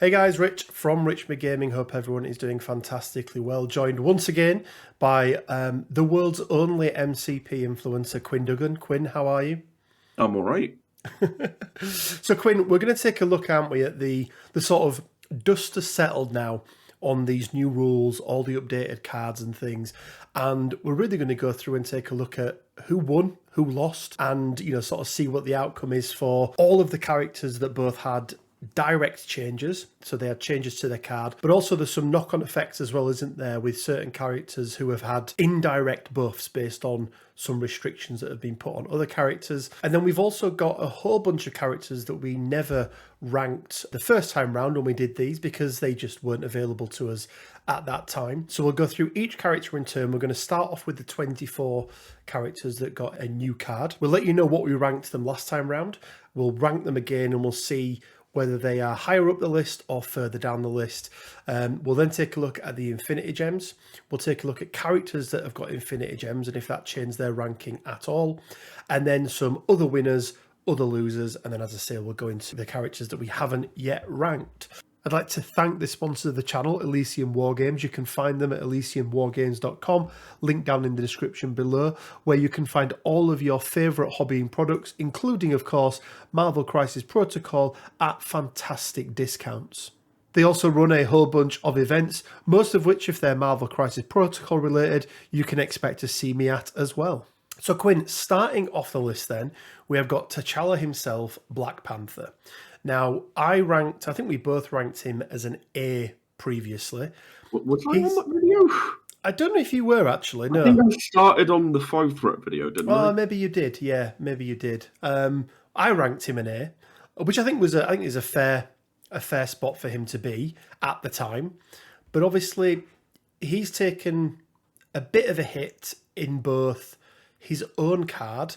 Hey guys, Rich from Richmond Gaming. Hope everyone is doing fantastically well. Joined once again by the world's only MCP influencer, Quinn Duggan. Quinn, how are you? I'm all right. So Quinn, we're going to take a look, aren't we, at the sort of dust has settled now on these new rules, all the updated cards and things. And we're really going to go through and take a look at who won, who lost, and, sort of see what the outcome is for all of the characters that both had direct changes, so they had changes to their card, but also there's some knock-on effects as well, isn't there, with certain characters who have had indirect buffs based on some restrictions that have been put on other characters. And then we've also got a whole bunch of characters that we never ranked the first time round when we did these because they just weren't available to us at that time. So we'll go through each character in turn. We're going to start off with the 24 characters that got a new card. We'll let you know what we ranked them last time round. We'll rank them again and we'll see whether they are higher up the list or further down the list. We'll then take a look at the Infinity Gems. We'll take a look at characters that have got Infinity Gems and if that changed their ranking at all. And then some other winners, other losers, and then as I say, we'll go into the characters that we haven't yet ranked. I'd like to thank the sponsor of the channel, Elysium Wargames. You can find them at elysiumwargames.com, link down in the description below, where you can find all of your favourite hobbying products, including, of course, Marvel Crisis Protocol at fantastic discounts. They also run a whole bunch of events, most of which, if they're Marvel Crisis Protocol related, you can expect to see me at as well. So Quinn, starting off the list then, we have got T'Challa himself, Black Panther. Now, I think we both ranked him as an A previously. Was I on that video? I don't know if you were actually, no. I think I started on the 5 threat video, didn't I? Oh, maybe you did, yeah, maybe you did. I ranked him an A, which I think is a fair spot for him to be at the time. But obviously, he's taken a bit of a hit in both his own card,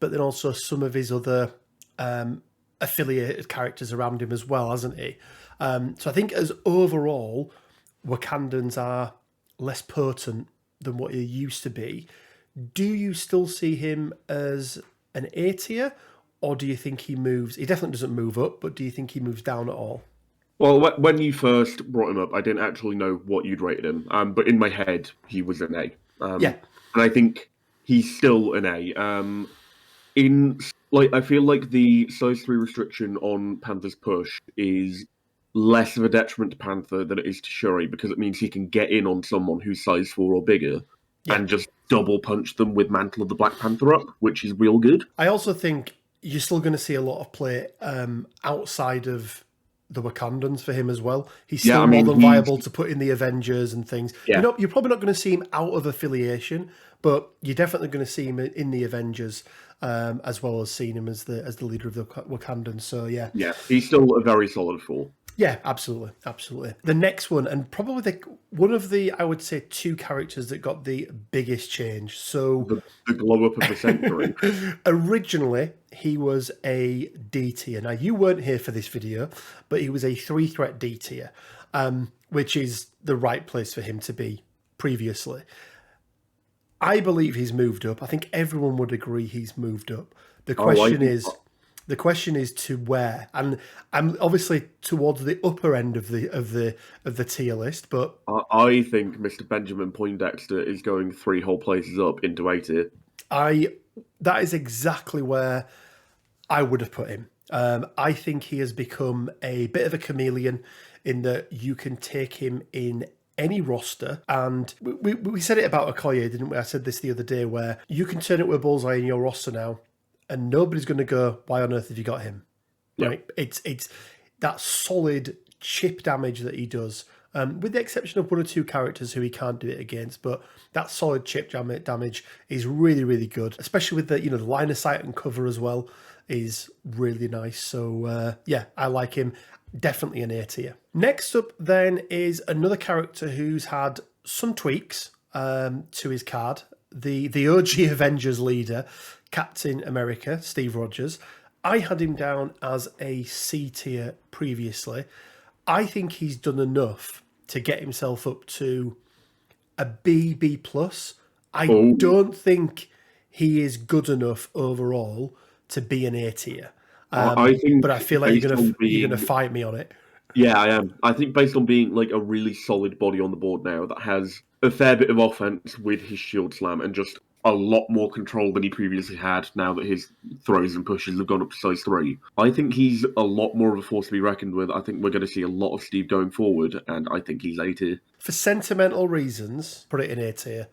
but then also some of his other affiliated characters around him as well, hasn't he? So I think as overall, Wakandans are less potent than what he used to be. Do you still see him as an A tier, or do you think he moves? He definitely doesn't move up, but do you think he moves down at all? Well, when you first brought him up, I didn't actually know what you'd rated him, but in my head, he was an A. Yeah. And I think he's still an A. I feel like the size 3 restriction on Panther's push is less of a detriment to Panther than it is to Shuri because it means he can get in on someone who's size 4 or bigger and just double punch them with Mantle of the Black Panther up, which is real good. I also think you're still going to see a lot of play outside of the Wakandans for him as well. He's still more than viable to put in the Avengers and things. Yeah. You're probably not going to see him out of affiliation, but you're definitely going to see him in the Avengers, as well as seeing him as the leader of the Wakandans. So yeah, he's still a very solid 4. Yeah, absolutely. The next one, and probably one of the, I would say, 2 characters that got the biggest change. So the glow up of the century. Originally, he was a D tier. Now, you weren't here for this video, but he was a 3-threat D tier, which is the right place for him to be previously. I believe he's moved up. I think everyone would agree he's moved up. The question is to where, and I'm obviously towards the upper end of the tier list. But I think Mr. Benjamin Poindexter is going 3 whole places up into A tier. That is exactly where I would have put him. I think he has become a bit of a chameleon in that you can take him in any roster, and we said it about Okoye, didn't we? I said this the other day, where you can turn it with a bullseye in your roster now, and nobody's going to go, why on earth have you got him? Right? It's that solid chip damage that he does, with the exception of 1 or 2 characters who he can't do it against, but that solid chip damage is really, really good, especially with the the line of sight and cover as well is really nice. So yeah, I like him. Definitely an A tier. Next up then is another character who's had some tweaks to his card. The OG Avengers leader, Captain America, Steve Rogers. I had him down as a C tier previously. I think he's done enough to get himself up to a B+. I don't think he is good enough overall to be an A tier. But I feel like you're gonna fight me on it. Yeah, I am. I think based on being like a really solid body on the board now that has a fair bit of offense with his shield slam and just a lot more control than he previously had now that his throws and pushes have gone up to size 3. I think he's a lot more of a force to be reckoned with. I think we're going to see a lot of Steve going forward, and I think he's A tier. For sentimental reasons, put it in A tier.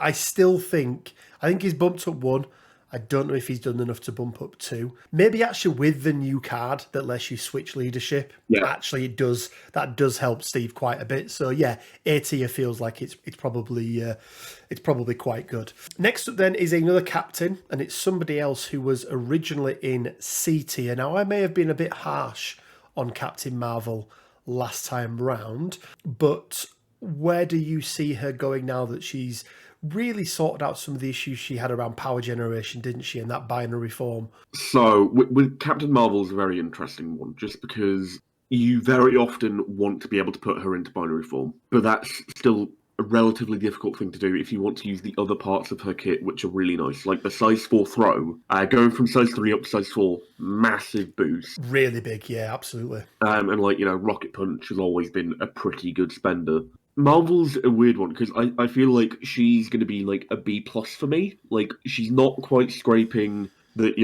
I think he's bumped up 1. I don't know if he's done enough to bump up 2. Maybe actually with the new card that lets you switch leadership, Yeah. actually that does help Steve quite a bit. So yeah, A tier feels like it's probably quite good. Next up then is another captain, and it's somebody else who was originally in C tier. Now I may have been a bit harsh on Captain Marvel last time round, but where do you see her going now that she's really sorted out some of the issues she had around power generation, didn't she, and that binary form? So with Captain Marvel's a very interesting one, just because you very often want to be able to put her into binary form, but that's still a relatively difficult thing to do if you want to use the other parts of her kit, which are really nice, like the size 4 throw. Going from size 3 up to size 4, massive boost. Really big, yeah, absolutely. And like, Rocket Punch has always been a pretty good spender. Marvel's a weird one because I feel like she's going to be like a B plus for me. Like, she's not quite scraping the,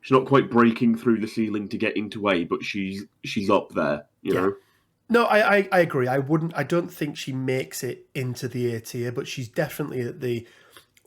she's not quite breaking through the ceiling to get into A, but she's up there, you know? No, I agree. I don't think she makes it into the A tier, but she's definitely at the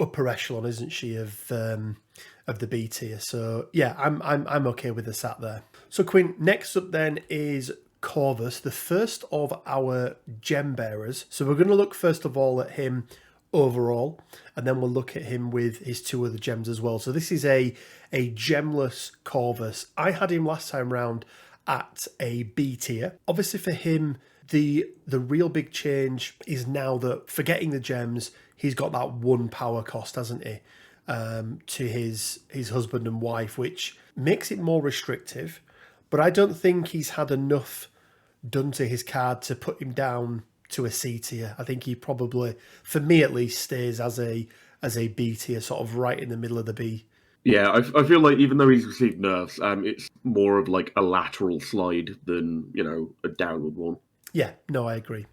upper echelon, isn't she, of the B tier. So yeah, I'm okay with the sat there. So Quinn, next up then is Corvus, the first of our gem bearers. So we're going to look first of all at him overall, and then we'll look at him with his 2 other gems as well. So this is a gemless Corvus. I had him last time round at a B tier. Obviously for him, the real big change is now that, forgetting the gems, he's got that 1 power cost, hasn't he, to his husband and wife, which makes it more restrictive. But I don't think he's had enough done to his card to put him down to a C tier. I think he probably, for me at least, stays as a B tier, sort of right in the middle of the B. Yeah, I feel like even though he's received nerfs, it's more of like a lateral slide than, a downward one. Yeah, no, I agree.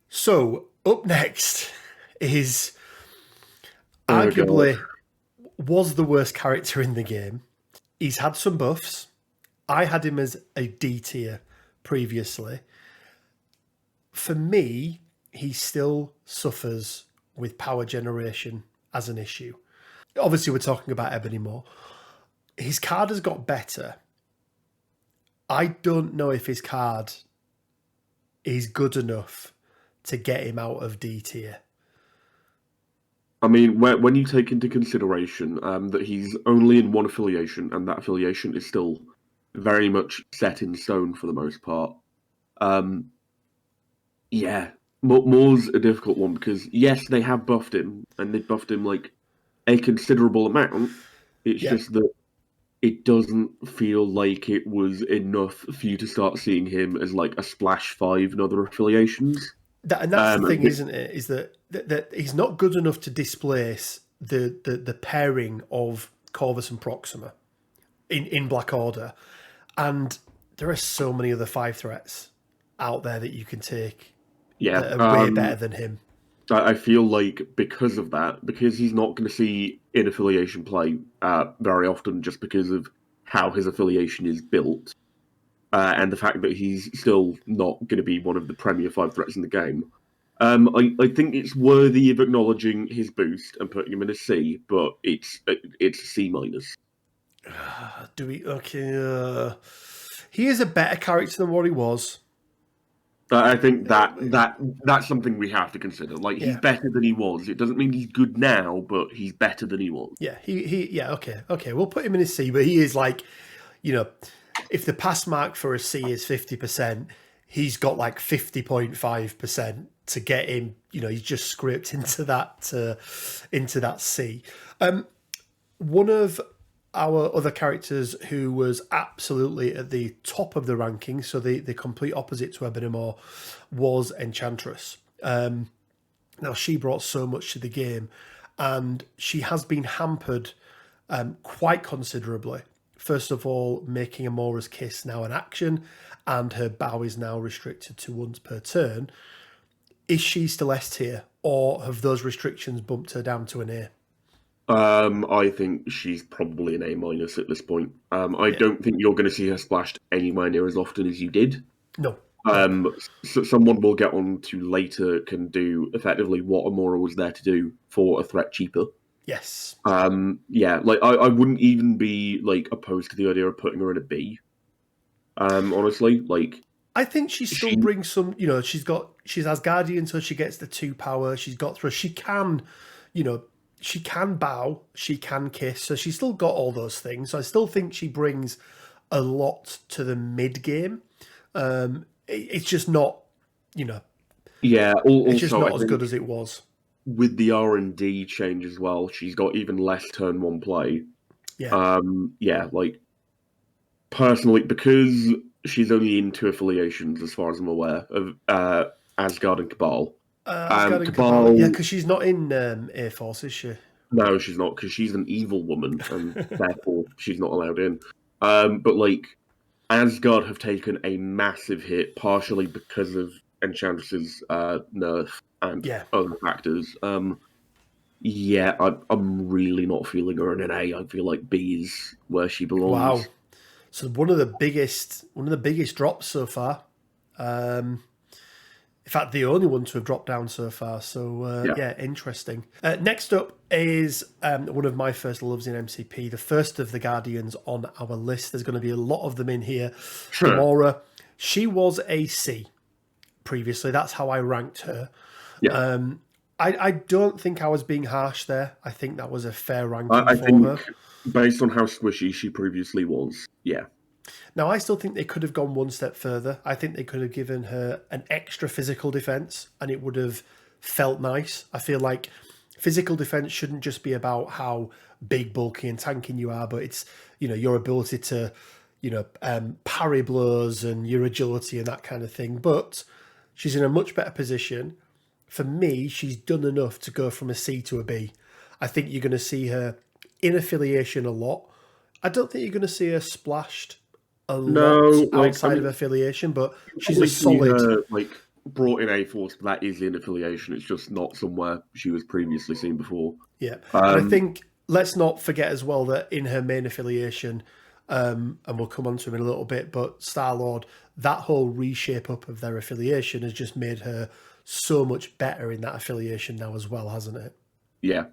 So, up next is arguably was the worst character in the game. He's had some buffs. I had him as a D tier previously. For me, he still suffers with power generation as an issue. Obviously, we're talking about Ebony Maw. His card has got better. I don't know if his card is good enough to get him out of D tier. I mean, when you take into consideration that he's only in 1 affiliation, and that affiliation is still very much set in stone for the most part, Moore's a difficult one because, yes, they have buffed him, and they buffed him like a considerable amount. It's just that it doesn't feel like it was enough for you to start seeing him as like a splash 5 in other affiliations. And that's the thing, isn't it? Is that he's not good enough to displace the pairing of Corvus and Proxima in Black Order. And there are so many other 5 threats out there that you can take that are way better than him. I feel like because of that, because he's not going to see in affiliation play very often just because of how his affiliation is built, and the fact that he's still not going to be one of the premier 5 threats in the game, I think it's worthy of acknowledging his boost and putting him in a C, but it's a C minus. Do we? Okay. He is a better character than what he was. I think that's something we have to consider. Like, he's better than he was. It doesn't mean he's good now, but he's better than he was. Yeah, okay. We'll put him in a C, but he is like, if the pass mark for a C is 50%, he's got like 50.5% to get him. He's just scraped into that C. One of our other characters who was absolutely at the top of the ranking, so the complete opposite to Ebony Maw, was Enchantress. Now, she brought so much to the game, and she has been hampered quite considerably First of all, making Amora's kiss now an action, and her bow is now restricted to once per turn. Is she still S tier, or have those restrictions bumped her down to an A? I think she's probably an A- at this point. I don't think you're going to see her splashed anywhere near as often as you did. No. So someone we'll get on to later can do effectively what Amora was there to do for a threat cheaper. Yes. Yeah, like I wouldn't even be like opposed to the idea of putting her in a B. Honestly, like I think she still brings some. You know, she's Asgardian, so she gets the 2 power. She's got through. She can, you know, she can bow. She can kiss. So she's still got all those things. So I still think she brings a lot to the mid game. It's just not, you know. Yeah. It's just not as good as it was. With the R&D change as well, she's got even less turn 1 play. Yeah. Yeah, like, personally, because she's only in 2 affiliations, as far as I'm aware, of Asgard and Cabal. Asgard and Cabal. Yeah, because she's not in Air Force, is she? No, she's not, because she's an evil woman, and therefore she's not allowed in. But, like, Asgard have taken a massive hit, partially because of Enchantress's nerf and other factors. Yeah, I'm really not feeling her in an A. I feel like B is where she belongs. Wow. So one of the biggest drops so far. In fact, the only one to have dropped down so far. So yeah, interesting. Next up is one of my first loves in MCP, the first of the Guardians on our list. There's going to be a lot of them in here. Sure. Gamora, she was a C previously. That's how I ranked her. Yeah. I don't think I was being harsh there. I think that was a fair ranking I for think, her. based on how squishy she previously was, yeah. Now, I still think they could have gone one step further. I think they could have given her an extra physical defense and it would have felt nice. I feel like physical defense shouldn't just be about how big, bulky and tanking you are, but it's, you know, your ability to, you know, parry blows and your agility and that kind of thing. But she's in a much better position. For me, she's done enough to go from a C to a B. I think you're going to see her in affiliation a lot. I don't think you're going to see her splashed a lot outside of affiliation, but she's a solid. Her, like, brought in A-Force, but that is in affiliation. It's just not somewhere she was previously seen before. Yeah, and I think let's not forget as well that in her main affiliation, and we'll come on to him in a little bit, but Star-Lord, that whole reshape up of their affiliation has just made her so much better in that affiliation now as well, hasn't it? Yeah.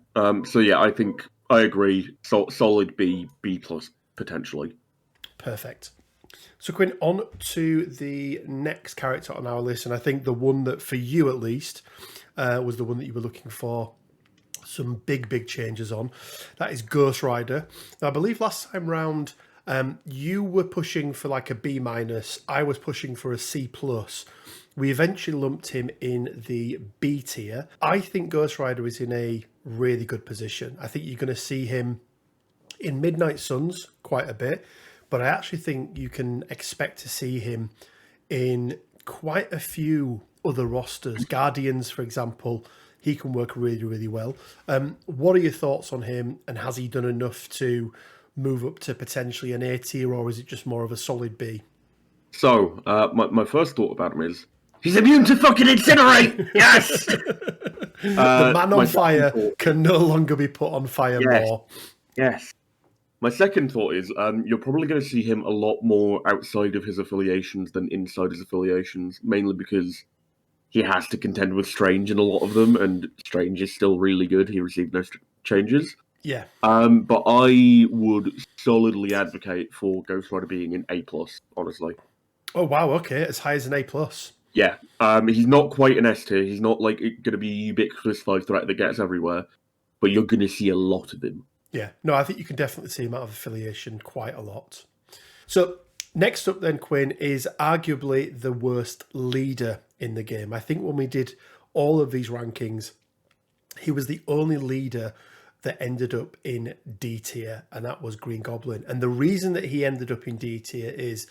So yeah, I think I agree. Solid B plus potentially. Perfect. So Quinn, on to the next character on our list, and I think the one that for you at least was the one that you were looking for some big changes on. That is Ghost Rider. Now I believe last time round you were pushing for like a B-. I was pushing for a C+. We eventually lumped him in the B tier. I think Ghost Rider is in a really good position. I think you're going to see him in Midnight Suns quite a bit, but I actually think you can expect to see him in quite a few other rosters. Guardians, for example, he can work really well. What are your thoughts on him, and has he done enough to move up to potentially an A tier, or is it just more of a solid B? So, my first thought about him is, he's immune to fucking incinerate! Yes! The man on fire can no longer be put on fire more. Yes. My second thought is, you're probably going to see him a lot more outside of his affiliations than inside his affiliations, mainly because he has to contend with Strange in a lot of them, and Strange is still really good. He received no changes. Yeah. But I would solidly advocate for Ghost Rider being an A+, honestly. Oh, wow, okay. As high as an A+. Yeah. He's not quite an S tier. He's not like going to be a ubiquitous 5 threat that gets everywhere, but you're going to see a lot of him. Yeah. No, I think you can definitely see him out of affiliation quite a lot. So next up then, Quinn, is arguably the worst leader in the game. I think when we did all of these rankings, he was the only leader that ended up in D tier, and that was Green Goblin. And the reason that he ended up in D tier is,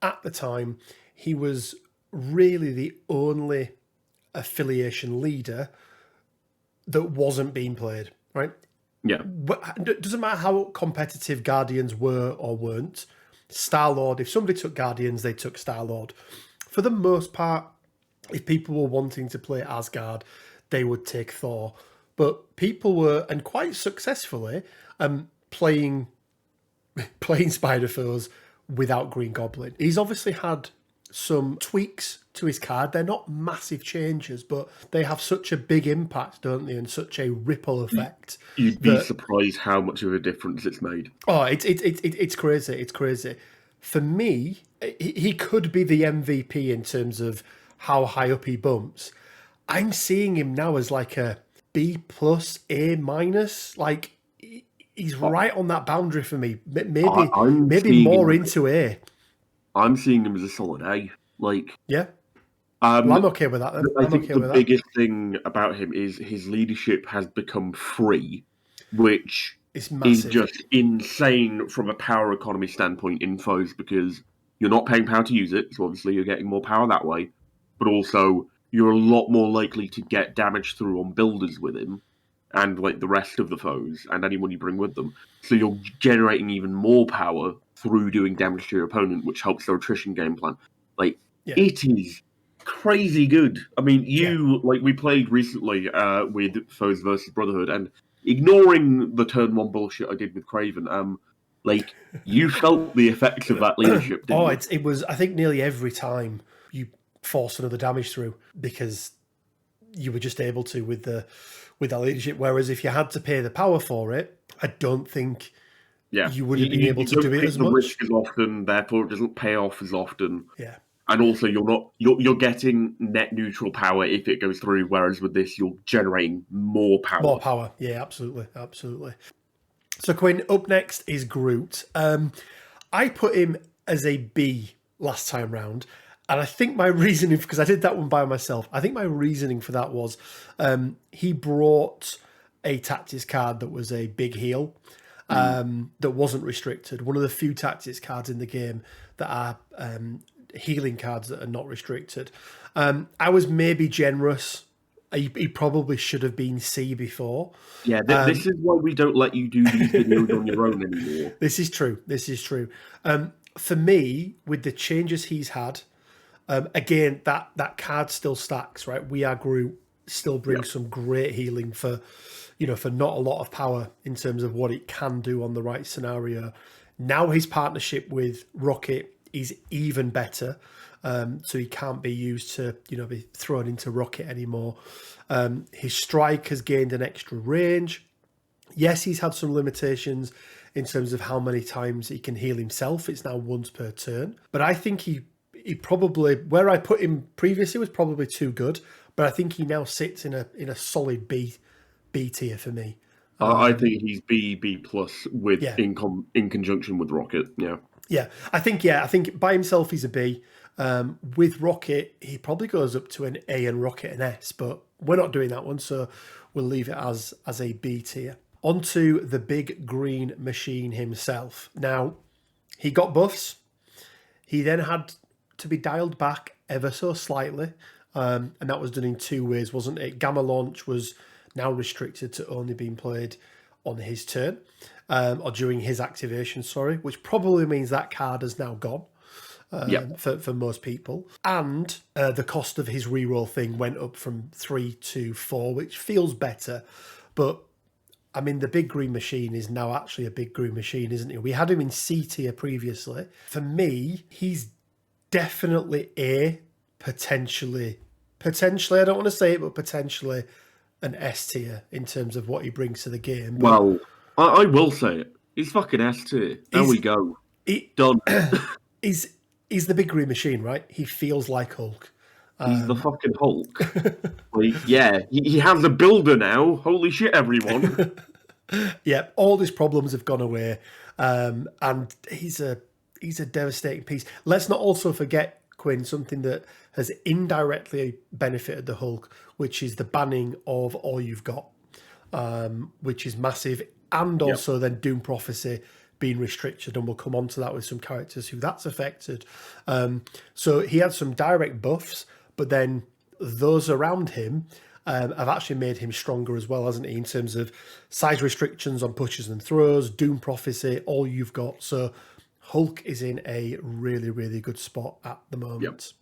at the time, he was really the only affiliation leader that wasn't being played, right? Yeah. It doesn't matter how competitive Guardians were or weren't. Star-Lord, if somebody took Guardians, they took Star-Lord. For the most part, if people were wanting to play Asgard, they would take Thor. But people were, and quite successfully, playing Spider-Foes without Green Goblin. He's obviously had some tweaks to his card. They're not massive changes, but they have such a big impact, don't they, and such a ripple effect. You'd be surprised how much of a difference it's made. Oh, it's crazy. It's crazy. For me, he could be the MVP in terms of how high up he bumps. I'm seeing him now as like a B plus, A minus. Like, he's right on that boundary for me. Maybe more into A. I'm seeing him as a solid A. Like, yeah. Well, I'm okay with that then. I think the biggest thing about him is his leadership has become free, which is just insane from a power economy standpoint in foes, because you're not paying power to use it, so obviously you're getting more power that way, but also you're a lot more likely to get damage through on builders with him, and like the rest of the foes, and anyone you bring with them. So you're generating even more power through doing damage to your opponent, which helps their attrition game plan. Like, it is crazy good. I mean, we played recently with Foes versus Brotherhood, and ignoring the turn one bullshit I did with Craven, like, you felt the effects of that leadership, didn't you? It was, I think, nearly every time you forced another damage through, because you were just able to with that leadership. Whereas if you had to pay the power for it, I don't think you would have been able to do it as much. Risk as often, therefore it doesn't pay off as often. Yeah. And also, you're getting net neutral power if it goes through, whereas with this, you're generating more power. More power, yeah, absolutely. So, Quinn, up next is Groot. I put him as a B last time round, and I think my reasoning, because I did that one by myself, I think my reasoning for that was he brought a tactics card that was a big heal, that wasn't restricted. One of the few tactics cards in the game that are healing cards that are not restricted. I was maybe generous. He probably should have been C before. Yeah, this is why we don't let you do these videos on your own anymore. This is true. For me, with the changes he's had, again, that card still stacks, right? We Are Groot still brings some great healing for not a lot of power in terms of what it can do on the right scenario. Now his partnership with Rocket is even better. So he can't be used to, be thrown into Rocket anymore. His strike has gained an extra range. Yes, he's had some limitations in terms of how many times he can heal himself. It's now once per turn. But I think he probably, where I put him previously was probably too good. But I think he now sits in a solid B tier for me. I think he's B plus with in conjunction with Rocket. Yeah, I think by himself he's a B. With Rocket, he probably goes up to an A, and Rocket an S, but we're not doing that one, so we'll leave it as a B tier. Onto the big green machine himself. Now, he got buffs. He then had to be dialed back ever so slightly, and that was done in two ways, wasn't it? Gamma Launch was now restricted to only being played on his turn, or during his activation, which probably means that card has now gone. For most people. And the cost of his reroll thing went up from 3 to 4, which feels better. But, I mean, the big green machine is now actually a big green machine, isn't he? We had him in C tier previously. For me, he's definitely A, potentially, I don't want to say it, but potentially an S tier in terms of what he brings to the game. But well, I will say it. He's fucking S tier. There we go. Done. He's the big green machine, right? He feels like Hulk. He's the fucking Hulk. He has a builder now. Holy shit, everyone. Yeah, all his problems have gone away. And he's a devastating piece. Let's not also forget, Quinn, something that has indirectly benefited the Hulk, which is the banning of All You've Got, which is massive. And also then Doom Prophecy being restricted, and we'll come on to that with some characters who that's affected. So he had some direct buffs, but then those around him have actually made him stronger as well, hasn't he? In terms of size restrictions on pushes and throws, Doom Prophecy, all you've got. So Hulk is in a really, really good spot at the moment.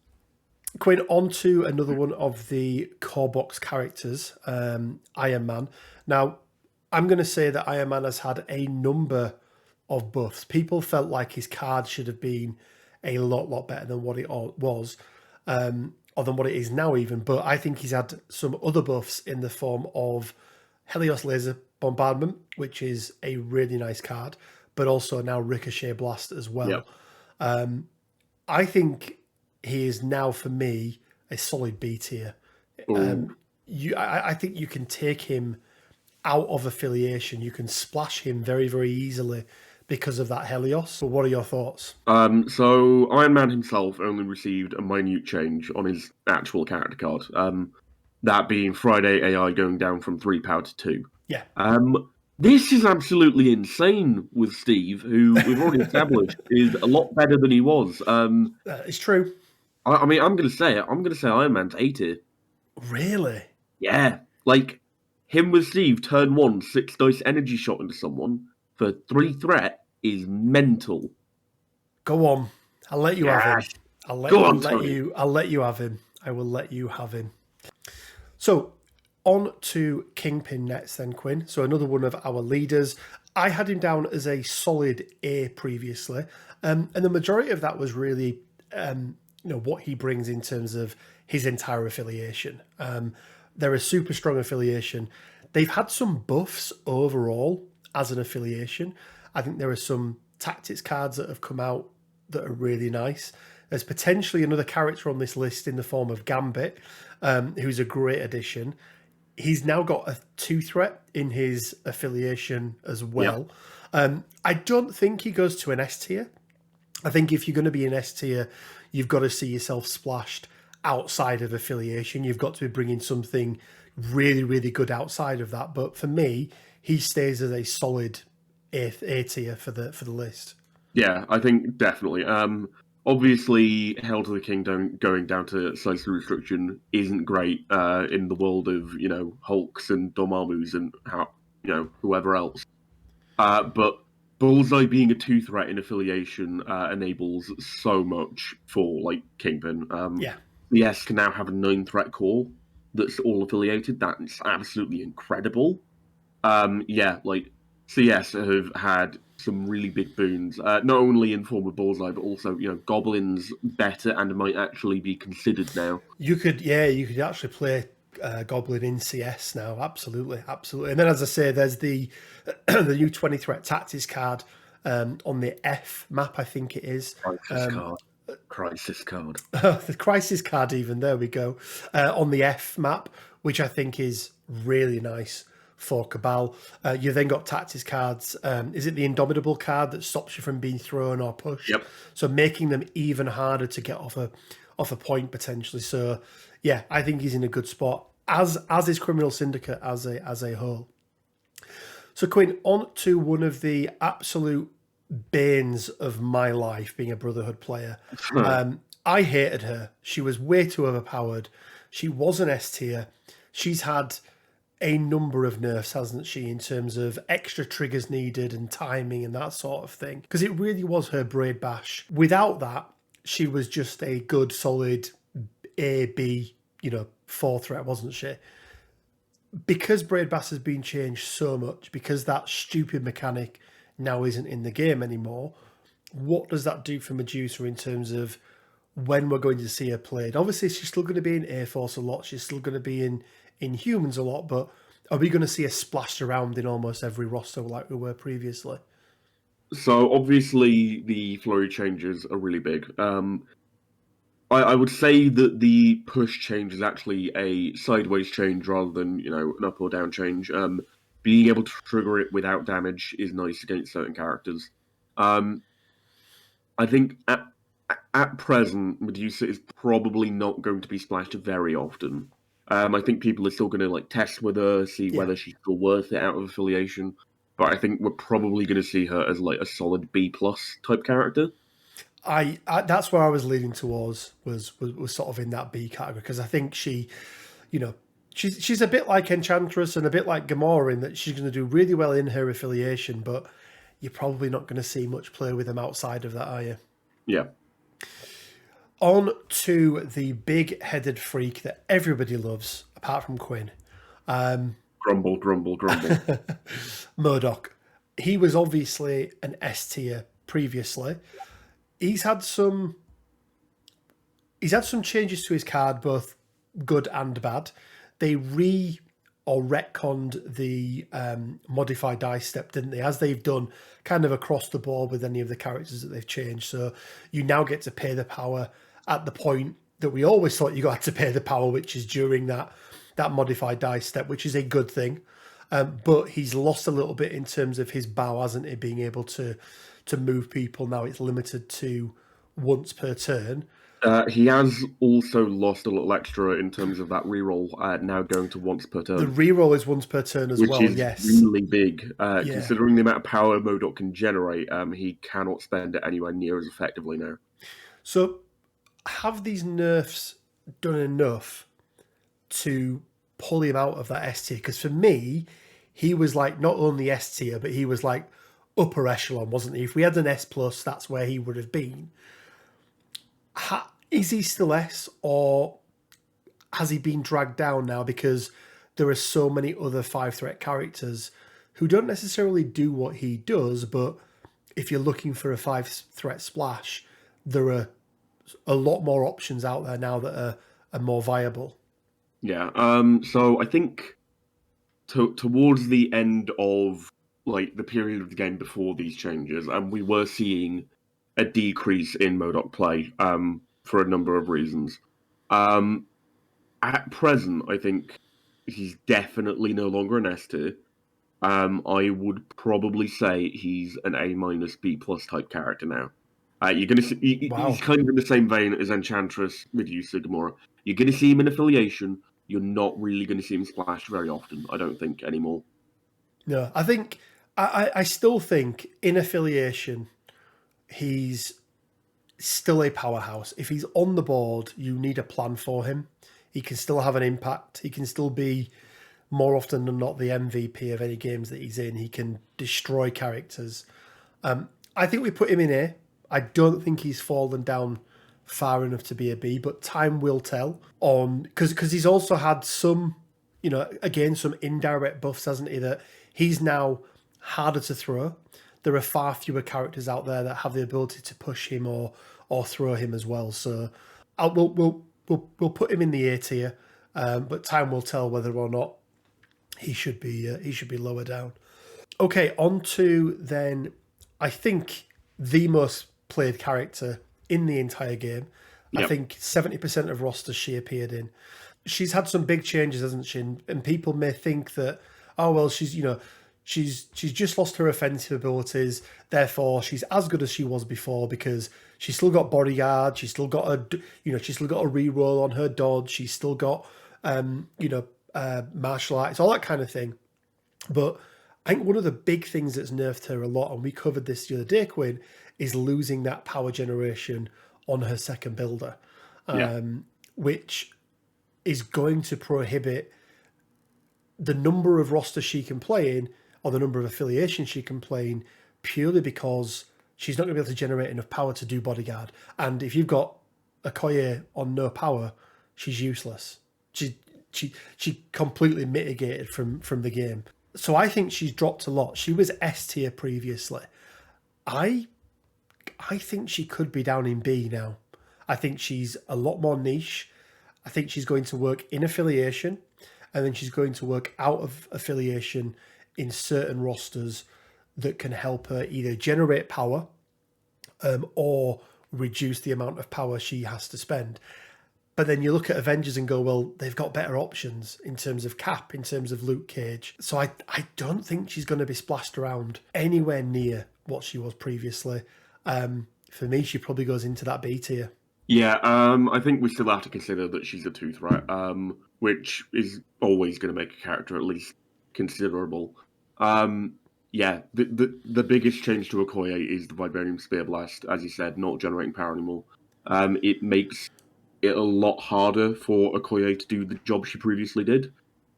Quinn, on to another one of the Corbox characters, Iron Man. Now, I'm going to say that Iron Man has had a number of buffs. People felt like his card should have been a lot better than what it was, or than what it is now even. But I think he's had some other buffs in the form of Helios Laser Bombardment, which is a really nice card, but also now Ricochet Blast as well. I think he is now, for me, a solid B tier. I think you can take him out of affiliation. You can splash him very, very easily because of that Helios. So what are your thoughts? So Iron Man himself only received a minute change on his actual character card. That being Friday AI going down from 3 power to 2. Yeah. This is absolutely insane with Steve, who we've already established is a lot better than he was. It's true. I mean, I'm going to say it. I'm going to say Iron Man's A tier. Really? Yeah. Like, him with Steve, turn 1, 6 dice energy shot into someone for 3 threat is mental. Go on. I'll let you have him. I'll let you have him. I will let you have him. So, on to Kingpin next then, Quinn. So another one of our leaders. I had him down as a solid A previously. And the majority of that was really what he brings in terms of his entire affiliation. They're a super strong affiliation. They've had some buffs overall as an affiliation. I think there are some tactics cards that have come out that are really nice. There's potentially another character on this list in the form of Gambit, who's a great addition. He's now got a 2 threat in his affiliation as well. I don't think he goes to an S tier. I think if you're going to be an S tier, you've got to see yourself splashed outside of affiliation. You've got to be bringing something really, really good outside of that. But for me, he stays as a solid A tier for the list. Yeah, I think definitely. Obviously, Hail to the King going down to size 3 restriction isn't great in the world of Hulks and Dormammus and whoever else. But Bullseye being a 2 threat in affiliation enables so much for Kingpin. The S can now have a 9 threat core that's all affiliated. That's absolutely incredible. CS have had some really big boons, not only in form of Bullseye, but also, Goblin's better and might actually be considered now. You could actually play Goblin in CS now, absolutely. And then, as I say, there's the new 20 threat tactics card on the F map, I think it is. Crisis card. The crisis card, even, there we go. On the F map, which I think is really nice for Cabal. You then got tactics cards. Is it the Indomitable card that stops you from being thrown or pushed? Yep. So making them even harder to get off a point potentially. So yeah, I think he's in a good spot, as is Criminal Syndicate as a whole. So Quinn, on to one of the absolute banes of my life, being a Brotherhood player. I hated her. She was way too overpowered. She was an S tier. She's had a number of nerfs, hasn't she, in terms of extra triggers needed and timing and that sort of thing. Because it really was her Braid Bash. Without that, she was just a good, solid A, B, 4 threat, wasn't she? Because Braid Bash has been changed so much, because that stupid mechanic now isn't in the game anymore, what does that do for Medusa in terms of when we're going to see her played? Obviously, she's still going to be in Air Force a lot. She's still going to be in Humans a lot, but are we going to see her splashed around in almost every roster like we were previously? So obviously the flurry changes are really big. I would say that the push change is actually a sideways change rather than an up or down change. Being able to trigger it without damage is nice against certain characters. I think at present Medusa is probably not going to be splashed very often. I think people are still going to test with her, see whether she's still worth it out of affiliation. But I think we're probably going to see her as a solid B+ type character. I that's where I was leaning towards was sort of in that B category, because I think she she's a bit like Enchantress and a bit like Gamora in that she's going to do really well in her affiliation, but you're probably not going to see much play with them outside of that, are you? Yeah. On to the big-headed freak that everybody loves, apart from Quinn. Grumble, grumble, grumble. Murdoch. He was obviously an S tier previously. He's had some changes to his card, both good and bad. They retconned the modified dice step, didn't they? As they've done kind of across the board with any of the characters that they've changed. So you now get to pay the power at the point that we always thought you got to pay the power, which is during that modified dice step, which is a good thing. But he's lost a little bit in terms of his bow, hasn't he? Being able to move people. Now it's limited to once per turn. He has also lost a little extra in terms of that reroll, now going to once per turn. The reroll is once per turn as well, Which is yes. really big. Considering the amount of power Modok can generate, he cannot spend it anywhere near as effectively now. So have these nerfs done enough to pull him out of that S tier? Because for me, he was like not only S tier, but he was like upper echelon, wasn't he? If we had an S plus, that's where he would have been. Is he still S, or has he been dragged down now because there are so many other 5-threat characters who don't necessarily do what he does, but if you're looking for a 5-threat splash, there are a lot more options out there now that are more viable. Yeah. So I think towards the end of like the period of the game before these changes, we were seeing a decrease in Modok play for a number of reasons. At present, I think he's definitely no longer an S tier. I would probably say he's an A- B+ type character now. You're going to see he's kind of in the same vein as Enchantress, Medusa, Gamora. You're going to see him in affiliation. You're not really going to see him splashed very often, I don't think, anymore. No, I think I still think in affiliation he's still a powerhouse. If he's on the board, you need a plan for him. He can still have an impact. He can still be, more often than not, the MVP of any games that he's in. He can destroy characters. I think we put him in A. I don't think he's fallen down far enough to be a B, but time will tell. Because he's also had some, again, some indirect buffs, hasn't he? That he's now harder to throw. There are far fewer characters out there that have the ability to push him or throw him as well. So we'll put him in the A tier, but time will tell whether or not he should be lower down. Okay, on to then, I think, the most played character in the entire game. Yep. I think 70% of rosters she appeared in. She's had some big changes, hasn't she? And people may think that, oh well, she's just lost her offensive abilities, therefore she's as good as she was before because she's still got bodyguard, she's still got a reroll on her dodge, she's still got martial arts, all that kind of thing. But I think one of the big things that's nerfed her a lot, and we covered this the other day, Quinn, is losing that power generation on her second builder, which is going to prohibit the number of rosters she can play in or the number of affiliations she can play in, purely because she's not going to be able to generate enough power to do bodyguard. And if you've got Okoye on no power, she's useless. She completely mitigated from the game. So I think she's dropped a lot. She was S tier previously. I think she could be down in B now. I think she's a lot more niche. I think she's going to work in affiliation, and then she's going to work out of affiliation in certain rosters that can help her either generate power or reduce the amount of power she has to spend. But then you look at Avengers and go, well, they've got better options in terms of Cap, in terms of Luke Cage. So I don't think she's going to be splashed around anywhere near what she was previously. For me, she probably goes into that B tier. Yeah, I think we still have to consider that she's a 2-threat, which is always going to make a character at least considerable. The biggest change to Okoye is the Vibranium Spear Blast, as you said, not generating power anymore. It makes it a lot harder for Okoye to do the job she previously did.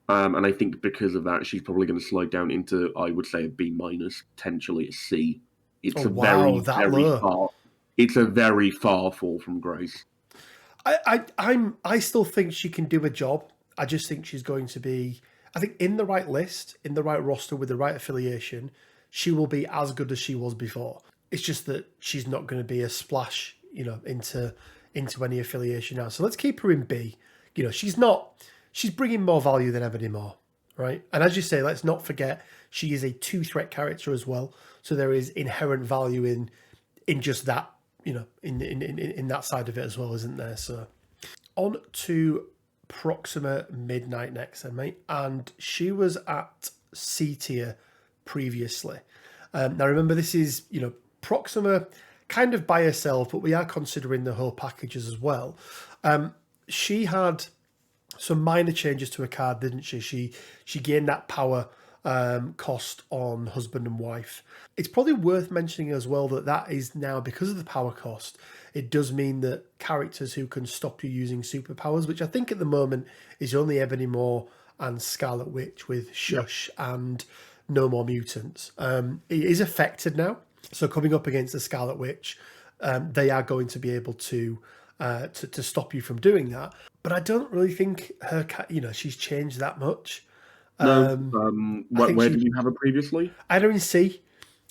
And I think because of that, she's probably going to slide down into, I would say, a B minus, potentially a C. It's Oh, a wow, very, that very low. far. It's a very far fall from grace. I still think she can do a job. I just think she's going to be. I think in the right list, in the right roster, with the right affiliation, she will be as good as she was before. It's just that she's not going to be a splash, into any affiliation now. So let's keep her in B. She's not. She's bringing more value than ever anymore, right? And as you say, let's not forget she is a 2-threat character as well. So there is inherent value in just that, in that side of it as well, isn't there? So on to Proxima Midnight next, then, mate. And she was at C tier previously. Now remember, this is Proxima kind of by herself, but we are considering the whole packages as well. She had some minor changes to her card, didn't she? She gained that power cost on husband and wife. It's probably worth mentioning as well that is now, because of the power cost, it does mean that characters who can stop you using superpowers, which I think at the moment is only Ebony Maw and Scarlet Witch with Shush and No More Mutants, it is affected now. So coming up against the Scarlet Witch, they are going to be able to stop you from doing that. But I don't really think she's changed that much. No. Where did you have her previously? I had her in C.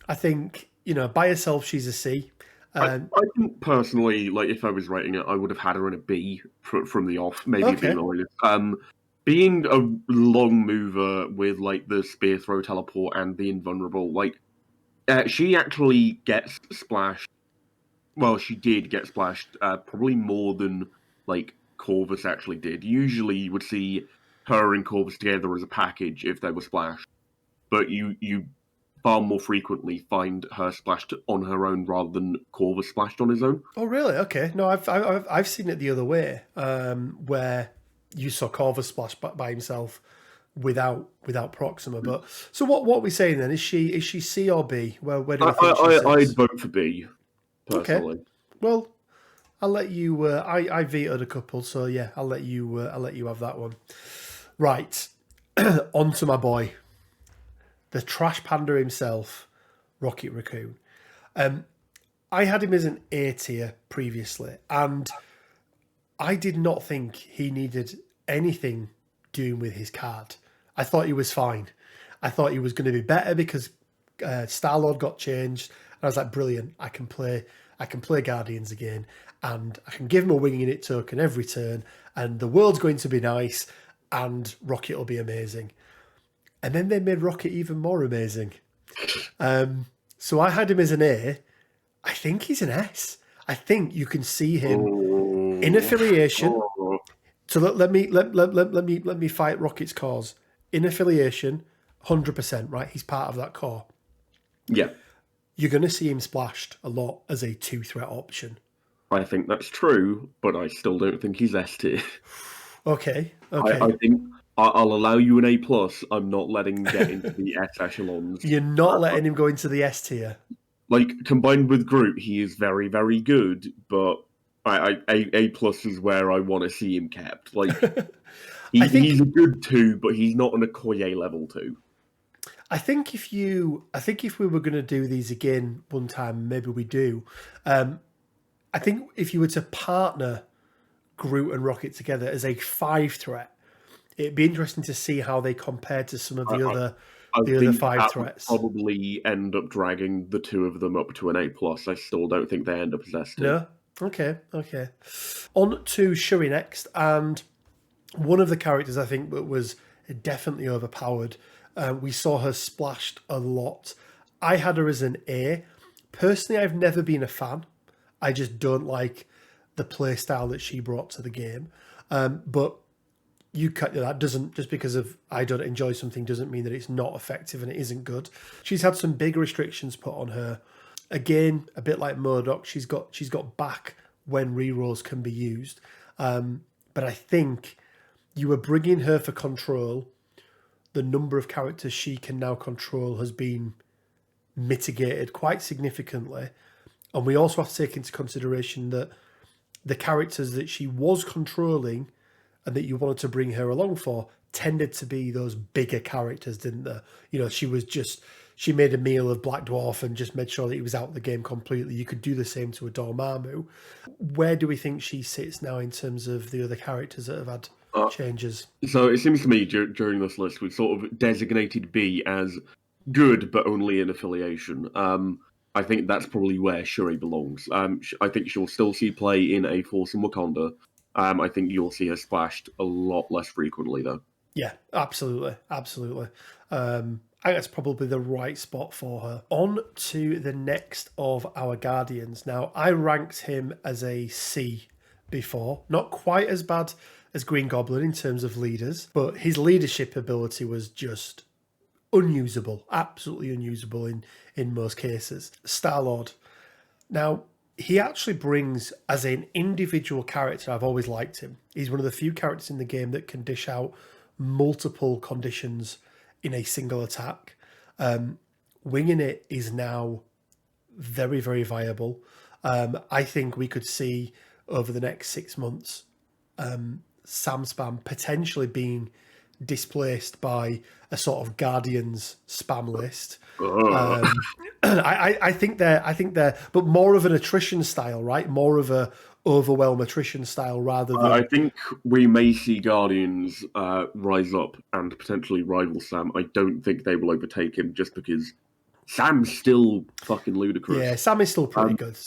I think, by herself, she's a C. I think personally, like if I was rating it, I would have had her in a B from the off, maybe Okay. a B minus. Being a long mover with like the spear throw teleport and the invulnerable, she actually gets splashed. Well, she did get splashed, probably more than like Corvus actually did. Usually, you would see her and Corvus together as a package if they were splashed, but you far more frequently find her splashed on her own rather than Corvus splashed on his own. Oh, really? Okay. No, I've seen it the other way, where you saw Corvus splash by himself without Proxima. But so what are we saying then? Is she C or B? Where do we think she sits? I'd vote for B personally. Okay. Well, I'll let you. I vetoed a couple, so yeah, I'll let you have that one. Right, on to my boy, the trash panda himself, Rocket Raccoon. I had him as an A tier previously, and I did not think he needed anything doing with his card. I thought he was fine. I thought he was going to be better because Star-Lord got changed, and I was like, brilliant! I can play Guardians again, and I can give him a winging it token every turn, and the world's going to be nice, and Rocket will be amazing. And then they made Rocket even more amazing. So I had him as an A. I think he's an S. I think you can see him in affiliation. So let me fight Rocket's cause. In affiliation, 100%, right? He's part of that core. Yeah. You're going to see him splashed a lot as a 2-threat option. I think that's true, but I still don't think he's S tier. Okay. I think I'll allow you an A+. I'm not letting him get into the S echelons. You're not letting him go into the S tier. Like, combined with Groot, he is very, very good, but A+ is where I want to see him kept. Like, he's a good 2, but he's not an Okoye level 2. I think if we were going to do these again one time, maybe we do. I think if you were to partner Groot and Rocket together as a 5-threat, it'd be interesting to see how they compare to some of the other 5 threats. Probably end up dragging the 2 of them up to an A+. I still don't think they end up as S tier. No? Okay. On to Shuri next, and one of the characters I think that was definitely overpowered. We saw her splashed a lot. I had her as an A. Personally, I've never been a fan. I just don't like the play style that she brought to the game. But that doesn't, just because of I don't enjoy something doesn't mean that it's not effective and it isn't good. She's had some big restrictions put on her. Again, a bit like MODOK, she's got back when rerolls can be used. But I think you were bringing her for control. The number of characters she can now control has been mitigated quite significantly. And we also have to take into consideration that the characters that she was controlling and that you wanted to bring her along for tended to be those bigger characters, didn't they? You know, she made a meal of Black Dwarf and just made sure that he was out of the game completely. You could do the same to a Dormammu. Where do we think she sits now in terms of the other characters that have had changes? So it seems to me during this list we've sort of designated B as good, but only in affiliation. I think that's probably where Shuri belongs. I think she'll still see play in A Force in Wakanda. I think you'll see her splashed a lot less frequently, though. Yeah, absolutely. I think that's probably the right spot for her. On to the next of our Guardians. Now, I ranked him as a C before. Not quite as bad as Green Goblin in terms of leaders, but his leadership ability was just unusable, absolutely unusable in most cases. Star-Lord. Now, he actually brings, as an individual character, I've always liked him. He's one of the few characters in the game that can dish out multiple conditions in a single attack. Winging it is now very, very viable. I think we could see over the next 6 months Sam Spam potentially being displaced by a sort of Guardians spam list. I think they're, but more of an attrition style, right? More of a overwhelm attrition style rather than. I think we may see Guardians rise up and potentially rival Sam. I don't think they will overtake him just because Sam's still fucking ludicrous. Yeah, Sam is still pretty good.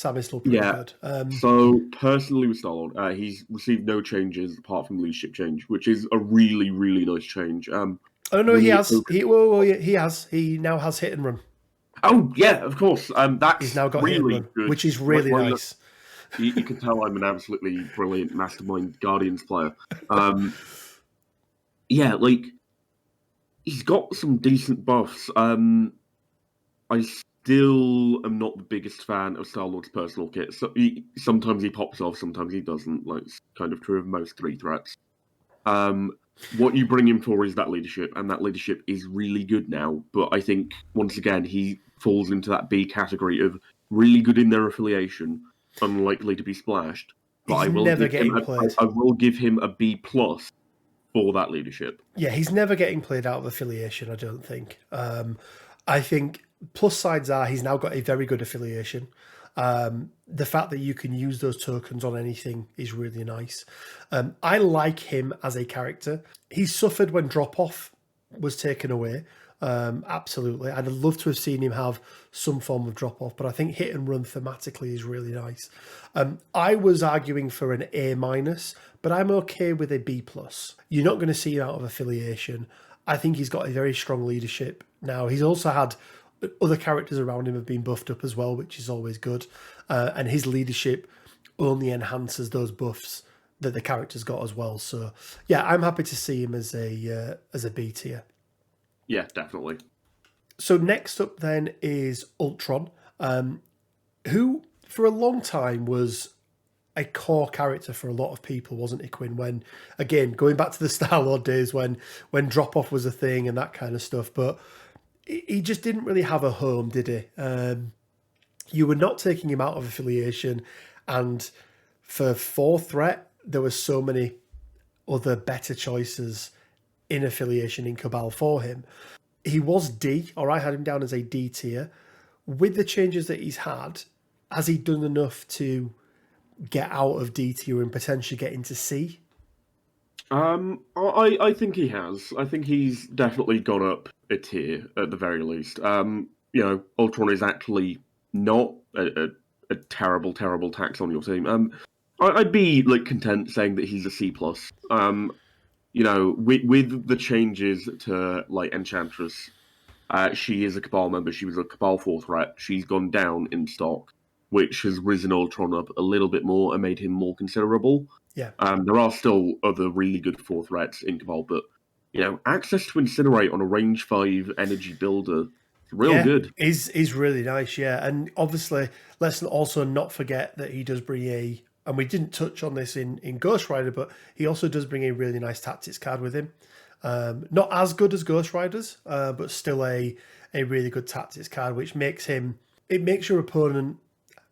Good. So personally with Star-Lord, he's received no changes apart from leadership change, which is a really, really nice change. Oh no, he has. He has. He now has hit and run. Oh yeah, of course. He's now got really hit and run, good, which is really nice. You can tell I'm an absolutely brilliant mastermind Guardians player. Yeah, like he's got some decent buffs. I still am not the biggest fan of Star-Lord's personal kit. So sometimes he pops off, sometimes he doesn't. Like it's kind of true of most 3 threats. What you bring him for is that leadership, and that leadership is really good now. But I think once again he falls into that B category of really good in their affiliation, unlikely to be splashed. But I will give him a B plus for that leadership. Yeah, he's never getting played out of affiliation, I don't think. I think plus sides are he's now got a very good affiliation. The fact that you can use those tokens on anything is really nice. I like him as a character. He suffered when drop-off was taken away. Absolutely. I'd love to have seen him have some form of drop-off, but I think hit and run thematically is really nice. I was arguing for an A-, but I'm okay with a B+. You're not going to see him out of affiliation. I think he's got a very strong leadership now. He's also had other characters around him have been buffed up as well, which is always good. And his leadership only enhances those buffs that the character's got as well. So yeah, I'm happy to see him as a B tier. Yeah, definitely. So next up then is Ultron, who for a long time was a core character for a lot of people, wasn't he, Quinn? When, again, going back to the Star-Lord days when drop-off was a thing and that kind of stuff, but he just didn't really have a home, did he? You were not taking him out of affiliation, and for 4 threat, there were so many other better choices in affiliation in Cabal for him. He was D, or I had him down as a D tier. With the changes that he's had, has he done enough to get out of D tier and potentially get into C? I think he has. I think he's definitely gone up a tier at the very least. Ultron is actually not a terrible tax on your team. I'd be content saying that he's a C plus. With the changes to Enchantress, she is a Cabal member. She was a Cabal 4 threat. She's gone down in stock, which has risen Ultron up a little bit more and made him more considerable. Yeah. There are still other really good 4 threats in Cabal, but access to Incinerate on a range 5 energy builder, good. Is really nice, yeah. And obviously, let's also not forget that he does bring and we didn't touch on this in Ghost Rider, but he also does bring a really nice tactics card with him. Not as good as Ghost Rider's, but still a really good tactics card, which makes your opponent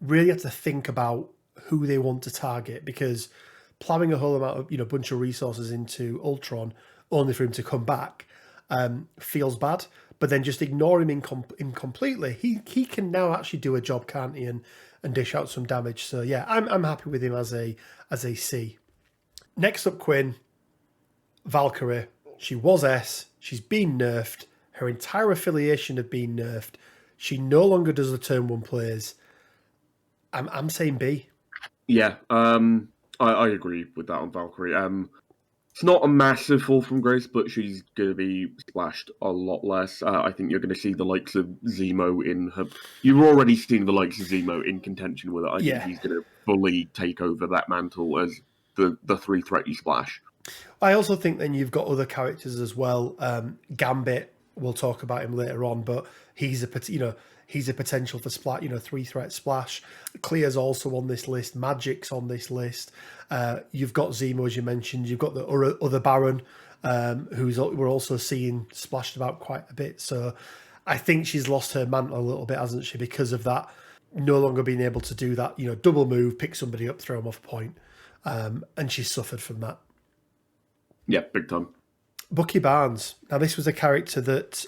really have to think about who they want to target, because ploughing a whole amount of, bunch of resources into Ultron, only for him to come back, feels bad. But then just ignore him completely. He can now actually do a job, can't he, and dish out some damage. So yeah, I'm happy with him as a C. Next up, Quinn Valkyrie. She was S. She's been nerfed. Her entire affiliation have been nerfed. She no longer does the turn one plays. I'm saying B. Yeah, I agree with that on Valkyrie. It's not a massive fall from grace, but she's going to be splashed a lot less. I think you're going to see the likes of Zemo in her. You've already seen the likes of Zemo in contention with it. I think he's going to fully take over that mantle as the three threat you splash. I also think then you've got other characters as well. Gambit, we'll talk about him later on, but he's a potential for splat, 3-threat splash. Clear's also on this list. Magic's on this list. You've got Zemo, as you mentioned. You've got the other Baron, we're also seeing splashed about quite a bit. So I think she's lost her mantle a little bit, hasn't she, because of that, no longer being able to do that, double move, pick somebody up, throw them off point. And she's suffered from that. Yeah, big time. Bucky Barnes. Now, this was a character that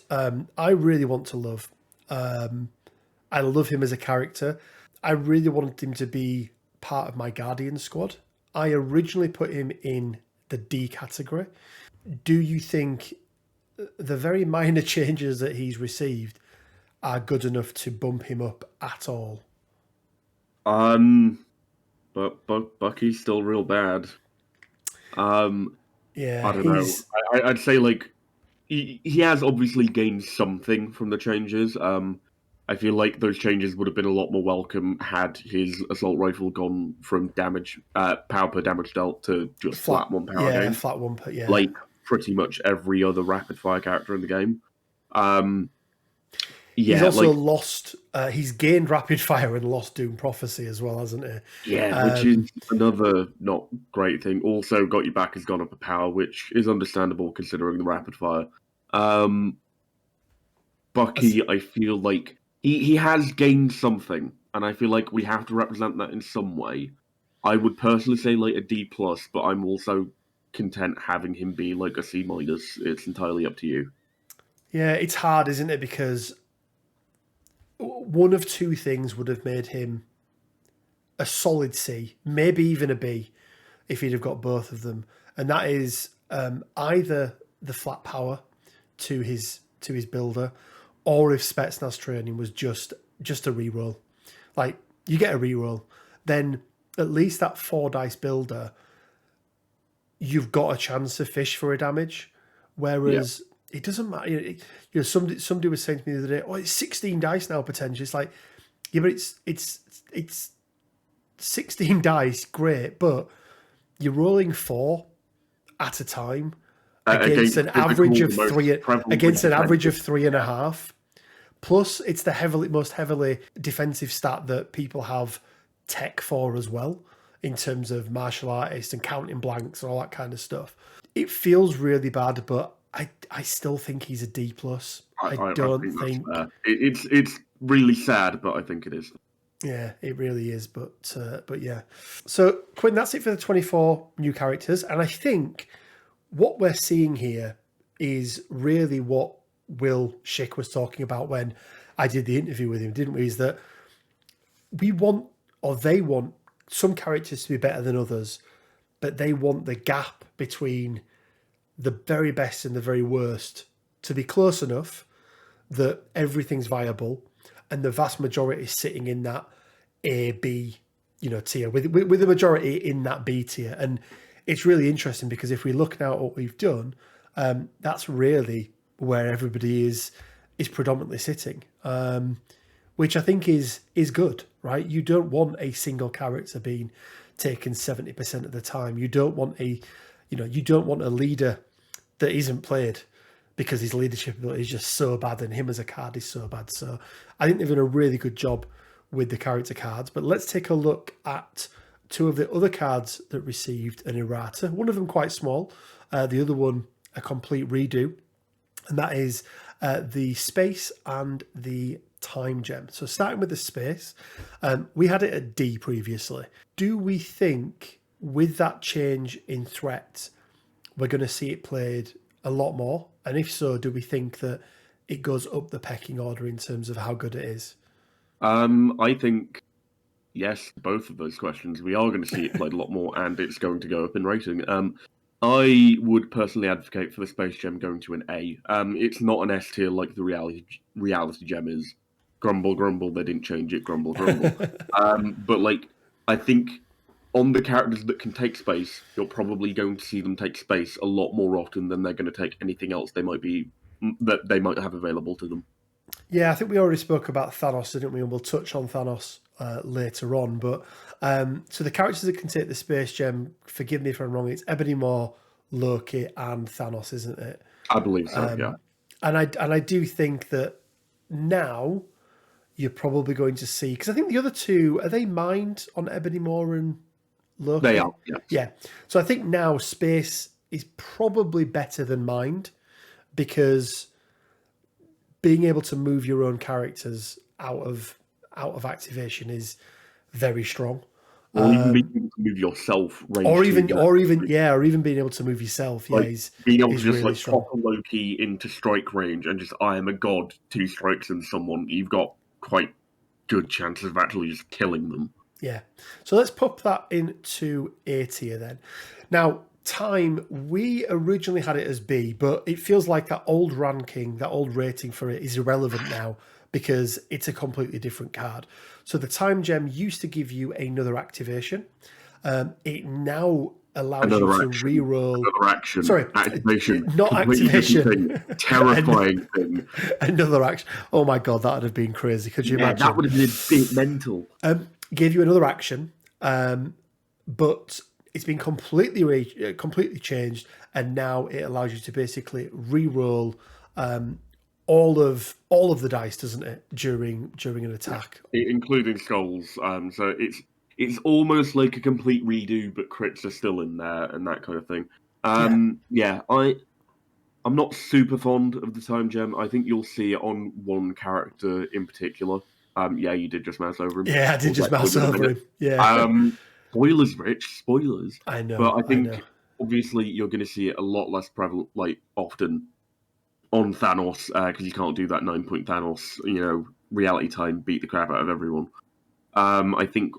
I really want to love. I love him as a character. I really wanted him to be part of my Guardian squad. I originally put him in the D category. Do you think the very minor changes that he's received are good enough to bump him up at all? But Bucky's still real bad. Yeah, I don't know. I'd say he has obviously gained something from the changes. I feel like those changes would have been a lot more welcome had his assault rifle gone from power per damage dealt to just flat 1 power gain. Flat 1 per, yeah. Like pretty much every other rapid fire character in the game. He's also lost. He's gained rapid fire and lost Doom Prophecy as well, hasn't he? Yeah, which is another not great thing. Also, got you back has gone up a power, which is understandable considering the rapid fire. Bucky, I feel like he has gained something, and I feel like we have to represent that in some way. I would personally say a D+, but I'm also content having him be a C-. It's entirely up to you. Yeah, it's hard, isn't it? Because one of two things would have made him a solid C, maybe even a B, if he'd have got both of them. And that is either the flat power to his builder, or if Spetsnaz training was just a reroll. You get a reroll, then at least that 4 dice builder, you've got a chance to fish for a damage. Whereas it doesn't matter. Somebody was saying to me the other day, "Oh, it's 16 dice now potentially." It's yeah, but it's 16 dice, great, but you're rolling 4 at a time against an average of 3, against an average of 3.5. Plus, it's the most heavily defensive stat that people have tech for as well, in terms of martial artists and counting blanks and all that kind of stuff. It feels really bad, but I still think he's a D+. I don't think it's really sad, but I think it is. Yeah, it really is. But yeah. So Quinn, that's it for the 24 new characters, and I think what we're seeing here is really what Will Schick was talking about when I did the interview with him, didn't we? Is that they want some characters to be better than others, but they want the gap between the very best and the very worst to be close enough that everything's viable, and the vast majority is sitting in that A, B, tier, with the majority in that B tier. And it's really interesting because if we look now at what we've done, that's really where everybody is predominantly sitting, which I think is good, right? You don't want a single character being taken 70% of the time. You don't want a leader that isn't played because his leadership ability is just so bad and him as a card is so bad. So I think they've done a really good job with the character cards. But let's take a look at 2 of the other cards that received an errata. One of them quite small, the other one a complete redo, and that is the space and the time gem. So starting with the space, we had it at D previously. Do we think with that change in threat, we're going to see it played a lot more? And if so, do we think that it goes up the pecking order in terms of how good it is? I think yes, both of those questions. We are going to see it played a lot more, and it's going to go up in rating. I would personally advocate for the Space Gem going to an A. It's not an S tier like the reality gem is. Grumble, grumble. They didn't change it. Grumble, grumble. But like, I think on the characters that can take space, you're probably going to see them take space a lot more often than they're going to take anything else they might have available to them. Yeah, I think we already spoke about Thanos, didn't we? And we'll touch on Thanos later on. But so the characters that can take the Space Gem, forgive me if I'm wrong, it's Ebony Maw, Loki, and Thanos, isn't it? I believe so. Yeah. And I do think that now you're probably going to see, because I think the other two, are they mined on Ebony Maw and Loki? They are. Yes. Yeah. So I think now space is probably better than mind, because being able to move your own characters out of activation is very strong. Or even being able to move yourself, or even being able to move yourself. Yeah, like, being able to just really like strong. pop a Loki into strike range and just I am a god, 2 strikes and someone. You've got quite good chances of actually just killing them. Yeah. So let's pop that into A tier then. Now, time, we originally had it as B, but it feels like that old ranking, that old rating for it is irrelevant now because it's a completely different card. So the time gem used to give you another activation. It now allows you to reroll. Another action. Sorry, activation. Not activation. Thing. Terrifying thing. Another action. Oh my god, that would have been crazy. Could you imagine? That would have been a bit mental. Gave you another action, but it's been completely changed, and now it allows you to basically re-roll all of the dice, doesn't it, during an attack, including skulls. So it's almost like a complete redo, but crits are still in there and that kind of thing. I'm not super fond of the time gem. I think you'll see it on one character in particular. You did just mouse over him. Yeah, I did just mouse over him. Yeah. Spoilers, Rich. Spoilers. I know. But I think obviously you're going to see it a lot less prevalent, like often on Thanos, because you can't do that 9-point Thanos, reality time, beat the crap out of everyone. I think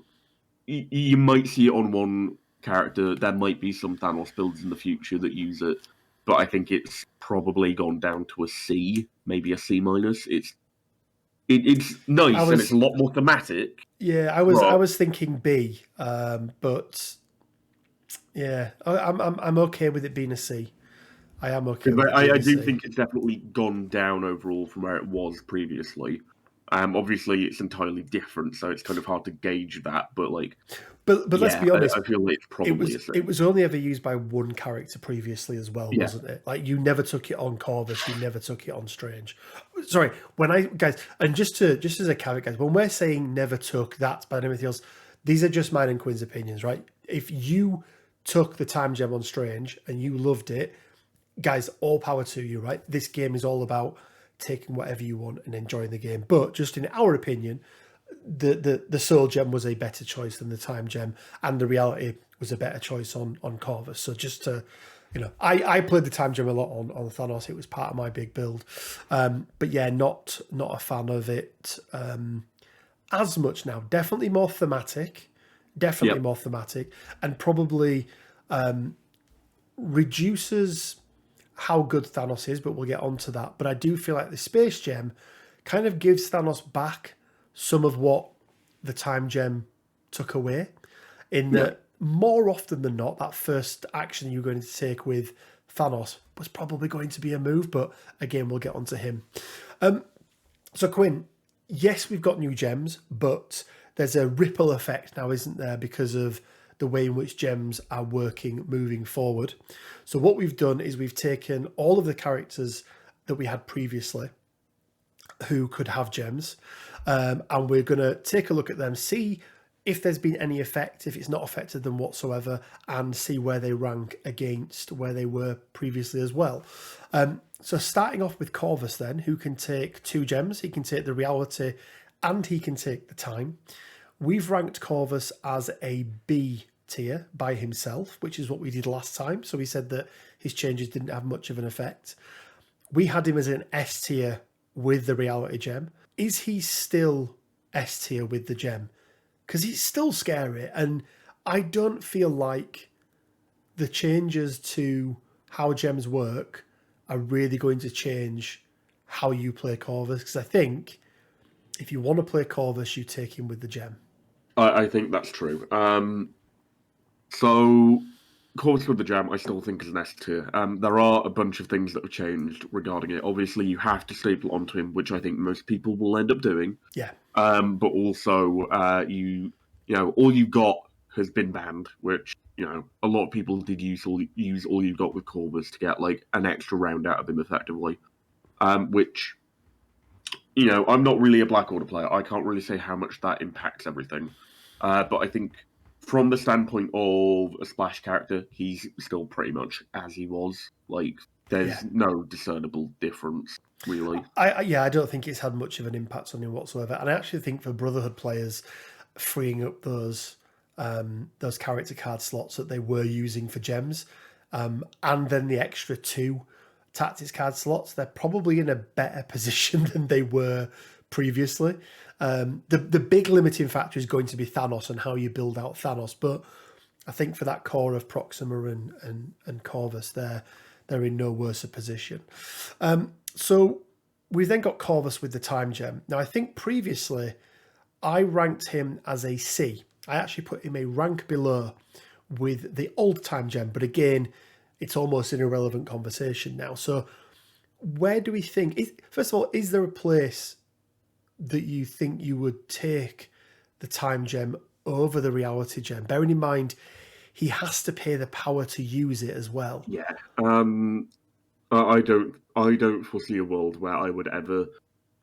you might see it on one character. There might be some Thanos builds in the future that use it, but I think it's probably gone down to a C, maybe a C minus. It's nice and it's a lot more thematic. Yeah, I was thinking B, but yeah, I'm okay with it being a C. I am okay. I do think it's definitely gone down overall from where it was previously. Obviously, it's entirely different, so it's kind of hard to gauge that. But let's be honest. I feel like it's probably it was only ever used by one character previously as well, wasn't it? Like you never took it on Corvus, you never took it on Strange. Sorry, just as a caveat, guys, when we're saying never took, that's by anything else. These are just mine and Quinn's opinions, right? If you took the time gem on Strange and you loved it, guys, all power to you, right? This game is all about taking whatever you want and enjoying the game. But just in our opinion, the soul gem was a better choice than the time gem, and the reality was a better choice on Corvus. So just to, I played the time gem a lot on Thanos. It was part of my big build. But yeah, not a fan of it as much now. Definitely more thematic. More thematic, and probably reduces how good Thanos is, but we'll get onto that. But I do feel like the Space Gem kind of gives Thanos back some of what the time gem took away, in that more often than not, that first action you're going to take with Thanos was probably going to be a move, but again, we'll get onto him. So Quinn, yes, we've got new gems, but there's a ripple effect now, isn't there, because of the way in which gems are working moving forward. So what we've done is we've taken all of the characters that we had previously who could have gems, and we're going to take a look at them, see if there's been any effect, if it's not affected them whatsoever, and see where they rank against where they were previously as well. So starting off with Corvus then, who can take 2 gems. He can take the reality and he can take the time. We've ranked Corvus as a B tier by himself, which is what we did last time. So he said that his changes didn't have much of an effect. We had him as an S tier with the reality gem. Is he still S tier with the gem? Because he's still scary, and I don't feel like the changes to how gems work are really going to change how you play Corvus. Because I think if you want to play Corvus, you take him with the gem. I think that's true. So, Corvus with the gem, I still think is an S tier. There are a bunch of things that have changed regarding it. Obviously, you have to staple onto him, which I think most people will end up doing. Yeah. But also, you know, all you got has been banned, which, you know, a lot of people did use all you got with Corvus to get like an extra round out of him effectively. Which, you know, I'm not really a Black Order player. I can't really say how much that impacts everything. But I think from the standpoint of a splash character, he's still pretty much as he was. Like, there's no discernible difference, really. I don't think it's had much of an impact on him whatsoever. And I actually think for Brotherhood players, freeing up those character card slots that they were using for gems, and then the extra 2 tactics card slots, they're probably in a better position than they were previously. The big limiting factor is going to be Thanos and how you build out Thanos, but I think for that core of Proxima and Corvus, they're in no worse a position. So we've then got Corvus with the time gem. Now I think previously I ranked him as a C. I actually put him a rank below with the old time gem, but again, it's almost an irrelevant conversation now. So where do we think, first of all, is there a place that you think you would take the time gem over the reality gem? Bearing in mind, he has to pay the power to use it as well. Yeah. I don't foresee a world where I would ever.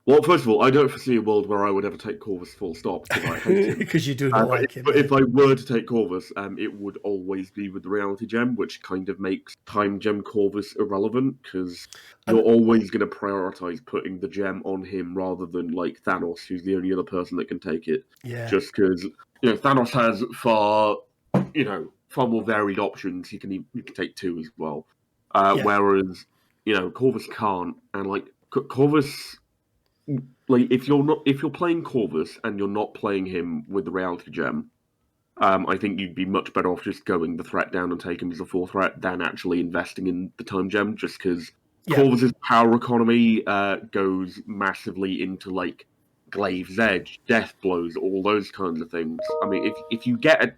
Well, first of all, I don't foresee a world where I would ever take Corvus full stop because I hate him. Because you do not like him. But if I were to take Corvus, it would always be with the reality gem, which kind of makes time gem Corvus irrelevant because you're always going to prioritize putting the gem on him rather than like Thanos, who's the only other person that can take it. Yeah. Just because Thanos has far more varied options. He can take 2 as well. Whereas Corvus can't, and like Corvus. Like if you're playing Corvus and you're not playing him with the reality gem, I think you'd be much better off just going the threat down and taking him as a 4 threat than actually investing in the time gem, just because Corvus's power economy goes massively into like Glaive's Edge, death blows, all those kinds of things. I mean, if you get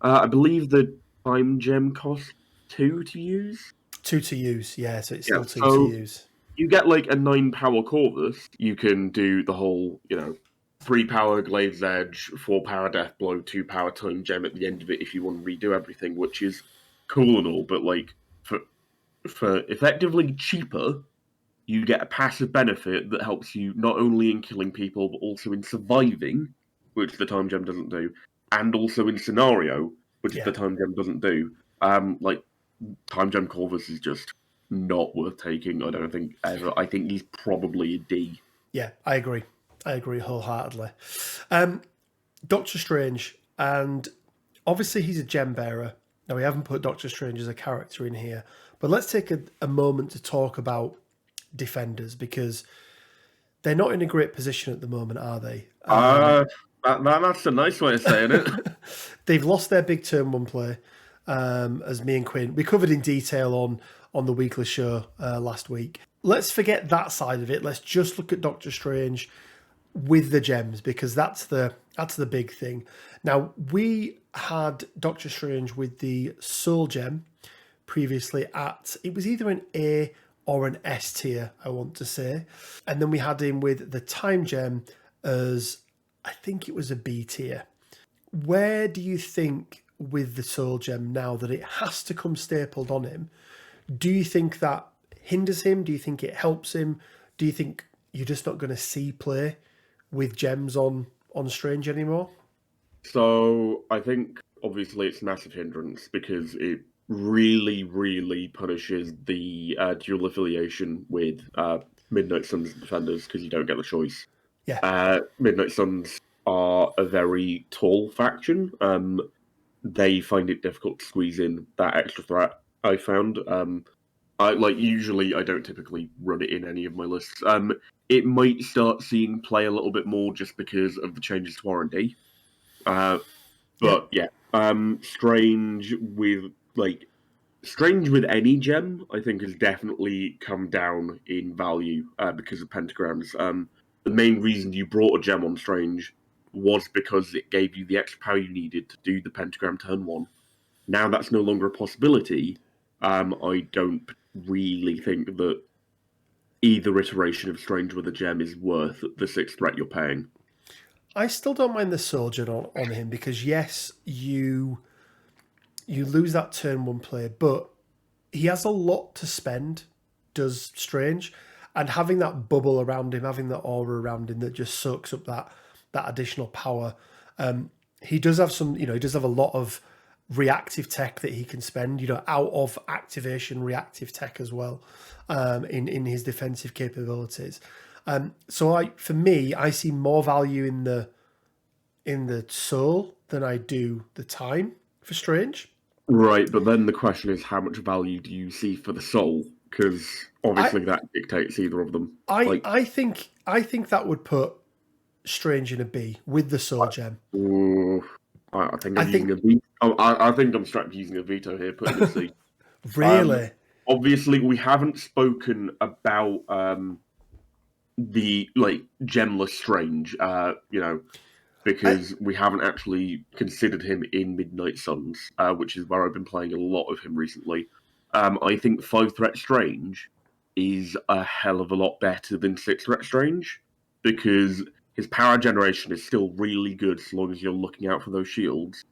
I believe the time gem costs 2 to use. 2 to use, yeah. So it's still 2 to use. You get like a 9 power Corvus, you can do the whole, 3 power Glaive's Edge, 4 power Death Blow, 2 power Time Gem at the end of it if you want to redo everything, which is cool and all, but like for effectively cheaper, you get a passive benefit that helps you not only in killing people, but also in surviving, which the Time Gem doesn't do, and also in scenario, which the Time Gem doesn't do. Like Time Gem Corvus is just not worth taking, I don't think, ever. I think he's probably a D. Yeah, I agree wholeheartedly. Doctor Strange, and obviously he's a gem bearer. Now, we haven't put Doctor Strange as a character in here, but let's take a moment to talk about defenders, because they're not in a great position at the moment, are they? That's a nice way of saying it. They've lost their big turn 1 play, as me and Quinn, we covered in detail on the weekly show last week. Let's forget that side of it. Let's just look at Doctor Strange with the gems, because that's the big thing. Now, we had Doctor Strange with the Soul Gem previously it was either an A or an S tier, I want to say. And then we had him with the Time Gem as, I think it was a B tier. Where do you think with the Soul Gem now that it has to come stapled on him? Do you think that hinders him? Do you think it helps him? Do you think you're just not going to see play with gems on Strange anymore? So I think obviously it's a massive hindrance because it really, really punishes the dual affiliation with Midnight Suns and Defenders because you don't get the choice. Yeah. Midnight Suns are a very tall faction. they find it difficult to squeeze in that extra threat. I found. Usually I don't typically run it in any of my lists. It might start seeing play a little bit more just because of the changes to R&D. But yeah, Strange with any gem, I think, has definitely come down in value because of pentagrams. The main reason you brought a gem on Strange was because it gave you the extra power you needed to do the pentagram turn one. Now that's no longer a possibility. I don't really think that either iteration of Strange with a gem is worth the 6 threat you're paying. I still don't mind the Soldier on him because, yes, you lose that turn one play, but he has a lot to spend, does Strange, and having that bubble around him, having that aura around him that just soaks up that additional power. He does have he does have a lot of reactive tech that he can spend, out of activation reactive tech as well, in his defensive capabilities. So for me, I see more value in the soul than I do the time for Strange. Right, but then the question is, how much value do you see for the soul? Because obviously that dictates either of them. I think that would put Strange in a B with the soul gem. I think I'm using a veto. I think I'm straight using a veto here, putting a C. Really? Obviously, we haven't spoken about the gemless Strange. Because we haven't actually considered him in Midnight Suns, which is where I've been playing a lot of him recently. I think 5-threat Strange is a hell of a lot better than 6-threat Strange, because his power generation is still really good so long as you're looking out for those shields.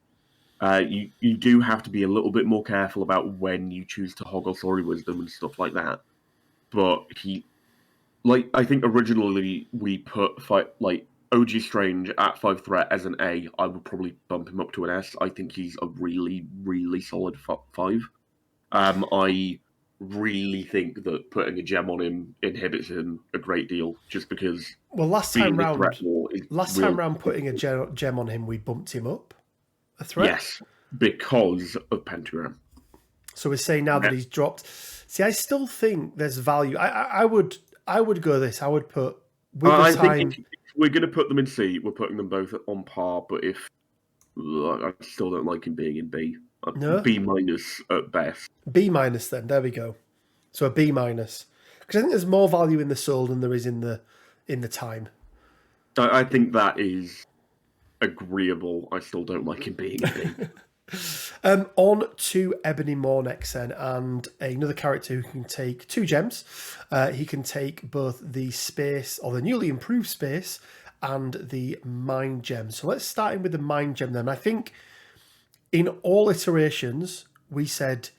You do have to be a little bit more careful about when you choose to hog Authority Wisdom and stuff like that. But I think originally we put OG Strange at 5-threat as an A. I would probably bump him up to an S. I think he's a really, really solid 5. I really think that putting a gem on him inhibits him a great deal, just because. Well, last time round, putting a gem on him, we bumped him up a threat. Yes, because of pentagram. So we're saying now that he's dropped. See, I still think there's value. I would go this. I would put think if we're going to put them in C, we're putting them both on par. But I still don't like him being in B. No? B minus at best. B minus then. There we go. So a B minus, because I think there's more value in the soul than there is in the time. I think that is agreeable. I still don't like him being in B. On to Ebony Maw next then, and another character who can take 2 gems. He can take both the space, or the newly improved space, and the mind gem. So let's start in with the mind gem then. I think in all iterations, we said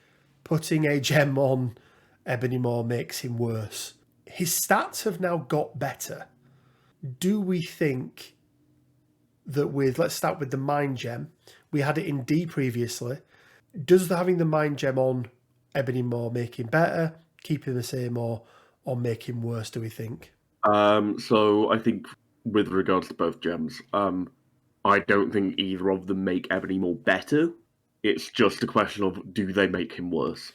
putting a gem on Ebony Maw makes him worse. His stats have now got better. Do we think that let's start with the mind gem. We had it in D previously. Does having the mind gem on Ebony Maw make him better, keep him the same, or make him worse, do we think? So I think with regards to both gems, I don't think either of them make Ebony Maw better. It's just a question of, do they make him worse?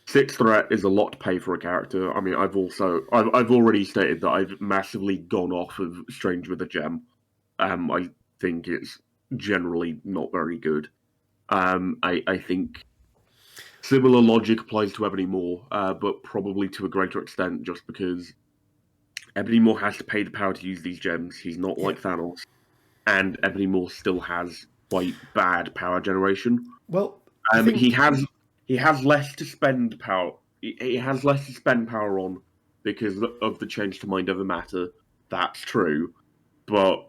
6 threat is a lot to pay for a character. I mean, I've already stated that I've massively gone off of Strange with a gem. I think it's generally not very good. I think similar logic applies to Ebony Maw, but probably to a greater extent, just because Ebony Maw has to pay the power to use these gems. He's not like Thanos, and Ebony Maw still has quite bad power generation. Well, he has less to spend power. He has less to spend power on because of the change to mind over matter. That's true, but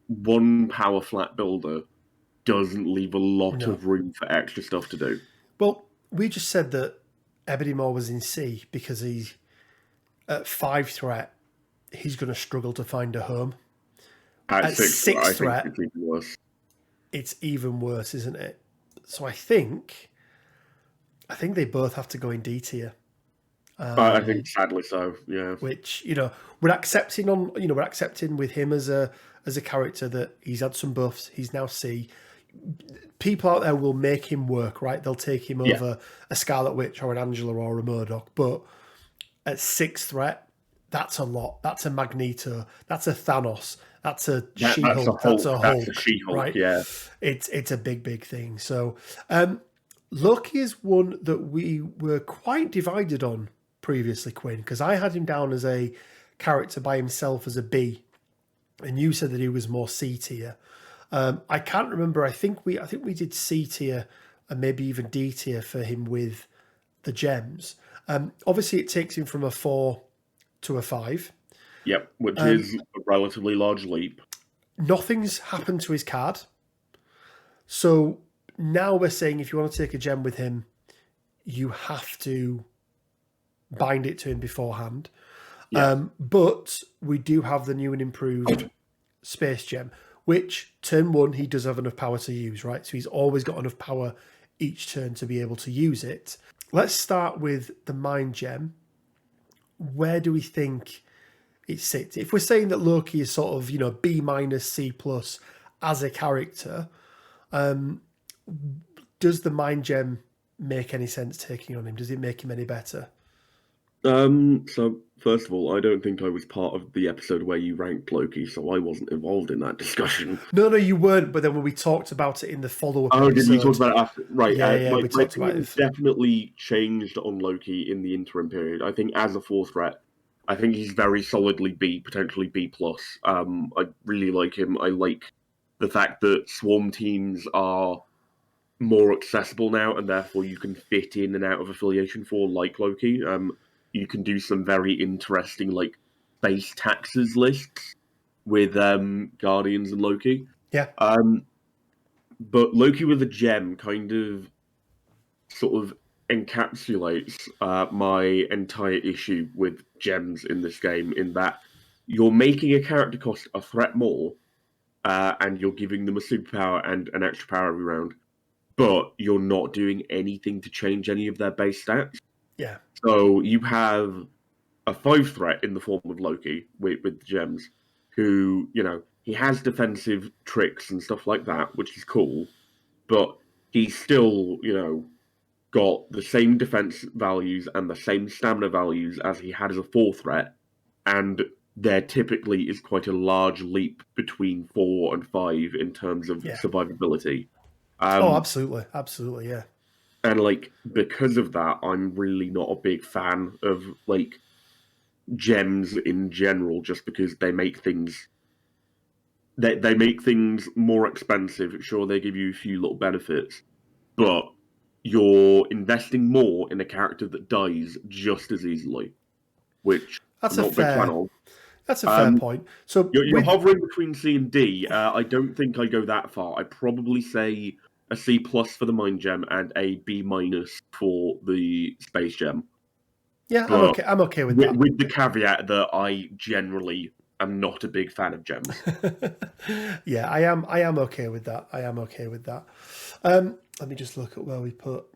1 power flat builder doesn't leave a lot of room for extra stuff to do. Well, we just said that Ebony Maw was in C because he's at 5 threat. He's going to struggle to find a home. At 6 threat, it's even worse. It's even worse, isn't it? So I think they both have to go in D tier. I think sadly so. Yeah. Which we're accepting with him as a character that he's had some buffs. He's now C. people out there will make him work, right? They'll take him over a Scarlet Witch or an Angela or a Murdoch. But at 6th threat, that's a lot. That's a Magneto. That's a Thanos. That's a She-Hulk. That's a Hulk. That's a She-Hulk, right? yeah. It's a big thing. So Loki is one that we were quite divided on previously, Quinn, because I had him down as a character by himself as a B, and you said that he was more C tier. I can't remember. I think we did C tier and maybe even D tier for him with the gems. Obviously, it takes him from a 4 to a 5. Yep, which is a relatively large leap. Nothing's happened to his card. So now we're saying if you want to take a gem with him, you have to bind it to him beforehand. Yeah. But we do have the new and improved Space Gem, which turn 1, he does have enough power to use, right? So he's always got enough power each turn to be able to use it. Let's start with the Mind Gem. Where do we think it sits? If we're saying that Loki is sort of, B minus, C plus as a character, does the Mind Gem make any sense taking on him? Does it make him any better? So first of all, I don't think I was part of the episode where you ranked Loki, so I wasn't involved in that discussion. No, you weren't. But then when we talked about it in the follow-up episode... did we talk about it after? Right. Yeah, we talked about it. Definitely changed on Loki in the interim period. I think as a 4th threat, I think he's very solidly B, potentially B plus. I really like him. I like the fact that swarm teams are more accessible now, and therefore you can fit in and out of affiliation for like Loki. You can do some very interesting, like, base taxes lists with Guardians and Loki. Yeah. But Loki with a gem kind of sort of encapsulates my entire issue with gems in this game, in that you're making a character cost a threat more, and you're giving them a superpower and an extra power every round, but you're not doing anything to change any of their base stats. Yeah. So you have a 5 threat in the form of Loki with the gems, who, he has defensive tricks and stuff like that, which is cool, but he's still, got the same defense values and the same stamina values as he had as a 4 threat, and there typically is quite a large leap between 4 and 5 in terms of survivability. Absolutely, yeah. And, because of that, I'm really not a big fan of, gems in general, just because they make things... They make things more expensive. Sure, they give you a few little benefits, but you're investing more in a character that dies just as easily, which that's I'm not a big fan of. That's a fair point. So you're hovering between C and D. I don't think I go that far. I'd probably say a C plus for the Mind Gem and a B minus for the Space Gem. Yeah, I'm okay with that. With the caveat that I generally am not a big fan of gems. Yeah, I am okay with that. Let me just look at where we put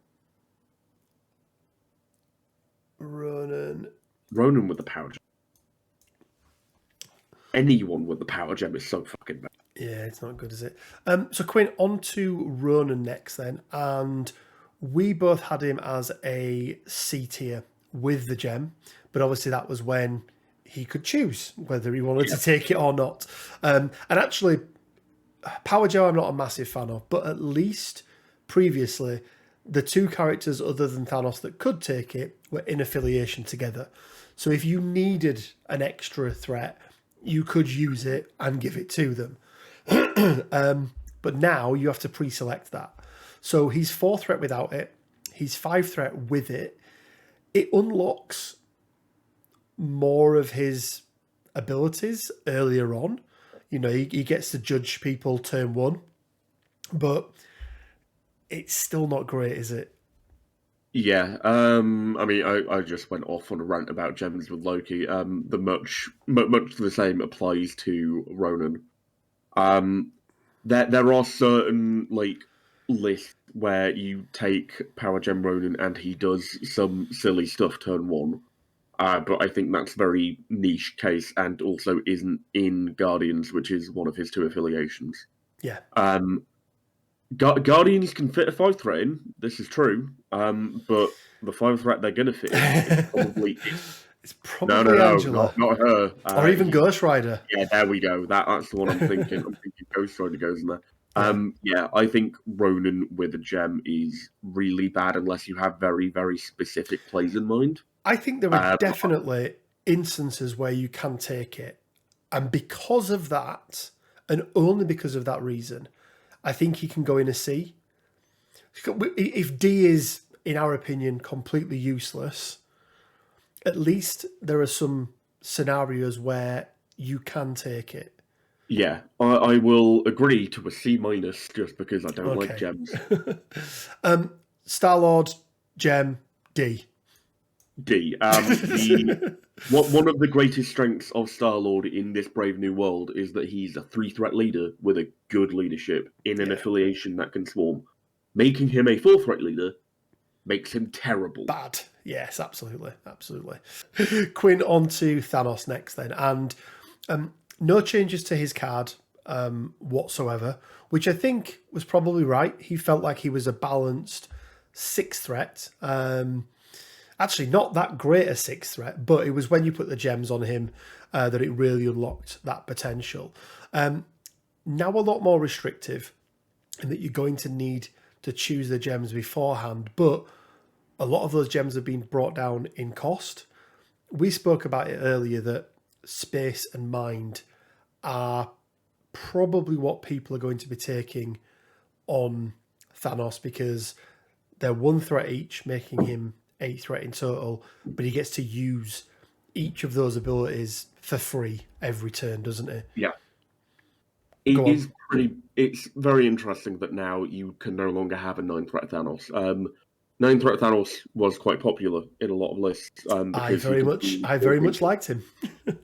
Ronan. Ronan with the power gem. Anyone with the power gem is so fucking bad. Yeah, it's not good, is it? So Quinn, on to Ronan next then, and we both had him as a C tier with the gem, but obviously that was when he could choose whether he wanted to take it or not. And actually, Power Gem I'm not a massive fan of, but at least previously, the 2 characters other than Thanos that could take it were in affiliation together. So if you needed an extra threat, you could use it and give it to them. But now you have to pre-select that. So he's 4 threat without it. He's 5 threat with it. It unlocks more of his abilities earlier on. He gets to judge people turn 1, but it's still not great, is it? Yeah. I just went off on a rant about gems with Loki. The much the same applies to Ronan. There are certain lists where you take Power Gem Ronan and he does some silly stuff turn 1. But I think that's very niche case and also isn't in Guardians, which is one of his 2 affiliations. Yeah. Guardians can fit a 5 threat in. This is true. But the 5 threat they're going to fit in is probably It's no, probably Angela not her. or even Ghost Rider. Yeah, there we go. That's the one I'm thinking. I'm thinking Ghost Rider goes in there. Yeah, I think Ronan with a gem is really bad unless you have very, very specific plays in mind. I think there are definitely instances where you can take it. And because of that, and only because of that reason, I think he can go in a C. If D is, in our opinion, completely useless, at least there are some scenarios where you can take it. Yeah, I will agree to a C minus just because I don't like gems. Star-Lord, gem, D. D. One of the greatest strengths of Star-Lord in this Brave New World is that he's a 3-threat leader with a good leadership in an affiliation that can swarm. Making him a 4-threat leader makes him terrible. Bad. Yes, absolutely. Quinn on to Thanos next then. And no changes to his card whatsoever, which I think was probably right. He felt like he was a balanced 6th threat. Actually, not that great a 6th threat, but it was when you put the gems on him that it really unlocked that potential. Now a lot more restrictive in that you're going to need to choose the gems beforehand, but a lot of those gems have been brought down in cost. We spoke about it earlier that space and mind are probably what people are going to be taking on Thanos because they're 1 threat each, making him 8 threat in total, but he gets to use each of those abilities for free every turn, doesn't he? Yeah. It's very interesting that now you can no longer have a 9-threat Thanos. 9-threat Thanos was quite popular in a lot of lists. I very much liked him.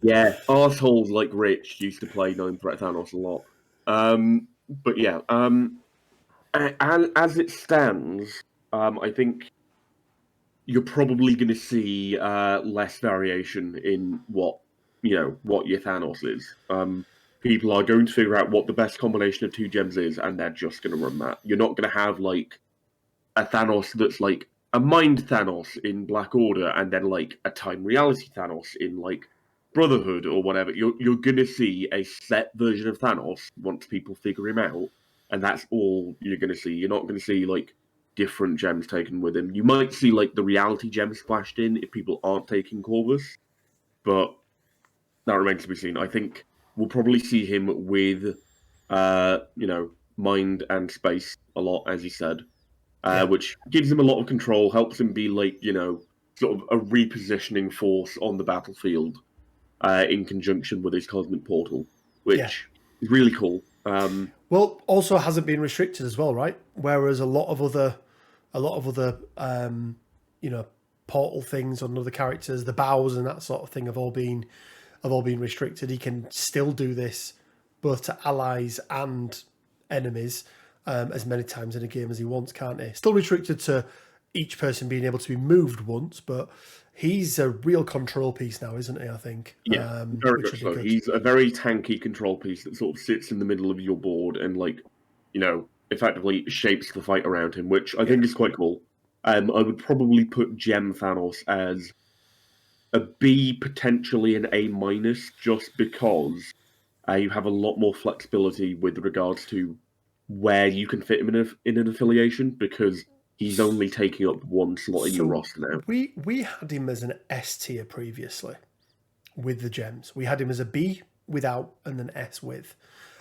Yeah, arseholes like Rich used to play 9-threat Thanos a lot. But yeah, as it stands, I think you're probably going to see less variation in what your Thanos is. People are going to figure out what the best combination of 2 gems is, and they're just going to run that. You're not going to have like a Thanos that's like a mind Thanos in Black Order, and then like a time reality Thanos in like Brotherhood or whatever. You're going to see a set version of Thanos once people figure him out, and that's all you're going to see. You're not going to see like different gems taken with him. You might see like the reality gems splashed in if people aren't taking Corvus, but that remains to be seen. I think we'll probably see him with, mind and space a lot, as he said, which gives him a lot of control, helps him be like, sort of a repositioning force on the battlefield in conjunction with his cosmic portal, which is really cool. Well, also hasn't been restricted as well, right? Whereas a lot of other portal things on other characters, the bows and that sort of thing have all been restricted. He can still do this both to allies and enemies as many times in a game as he wants, can't he? Still restricted to each person being able to be moved once, but he's a real control piece now, isn't he, I think? Yeah, very much so. He's a very tanky control piece that sort of sits in the middle of your board and, effectively shapes the fight around him, which I think is quite cool. I would probably put Gem Thanos as a B, potentially an A minus, just because you have a lot more flexibility with regards to where you can fit him in an affiliation, because he's only taking up 1 slot in your roster now. We had him as an S tier previously with the gems. We had him as a B without and an S with.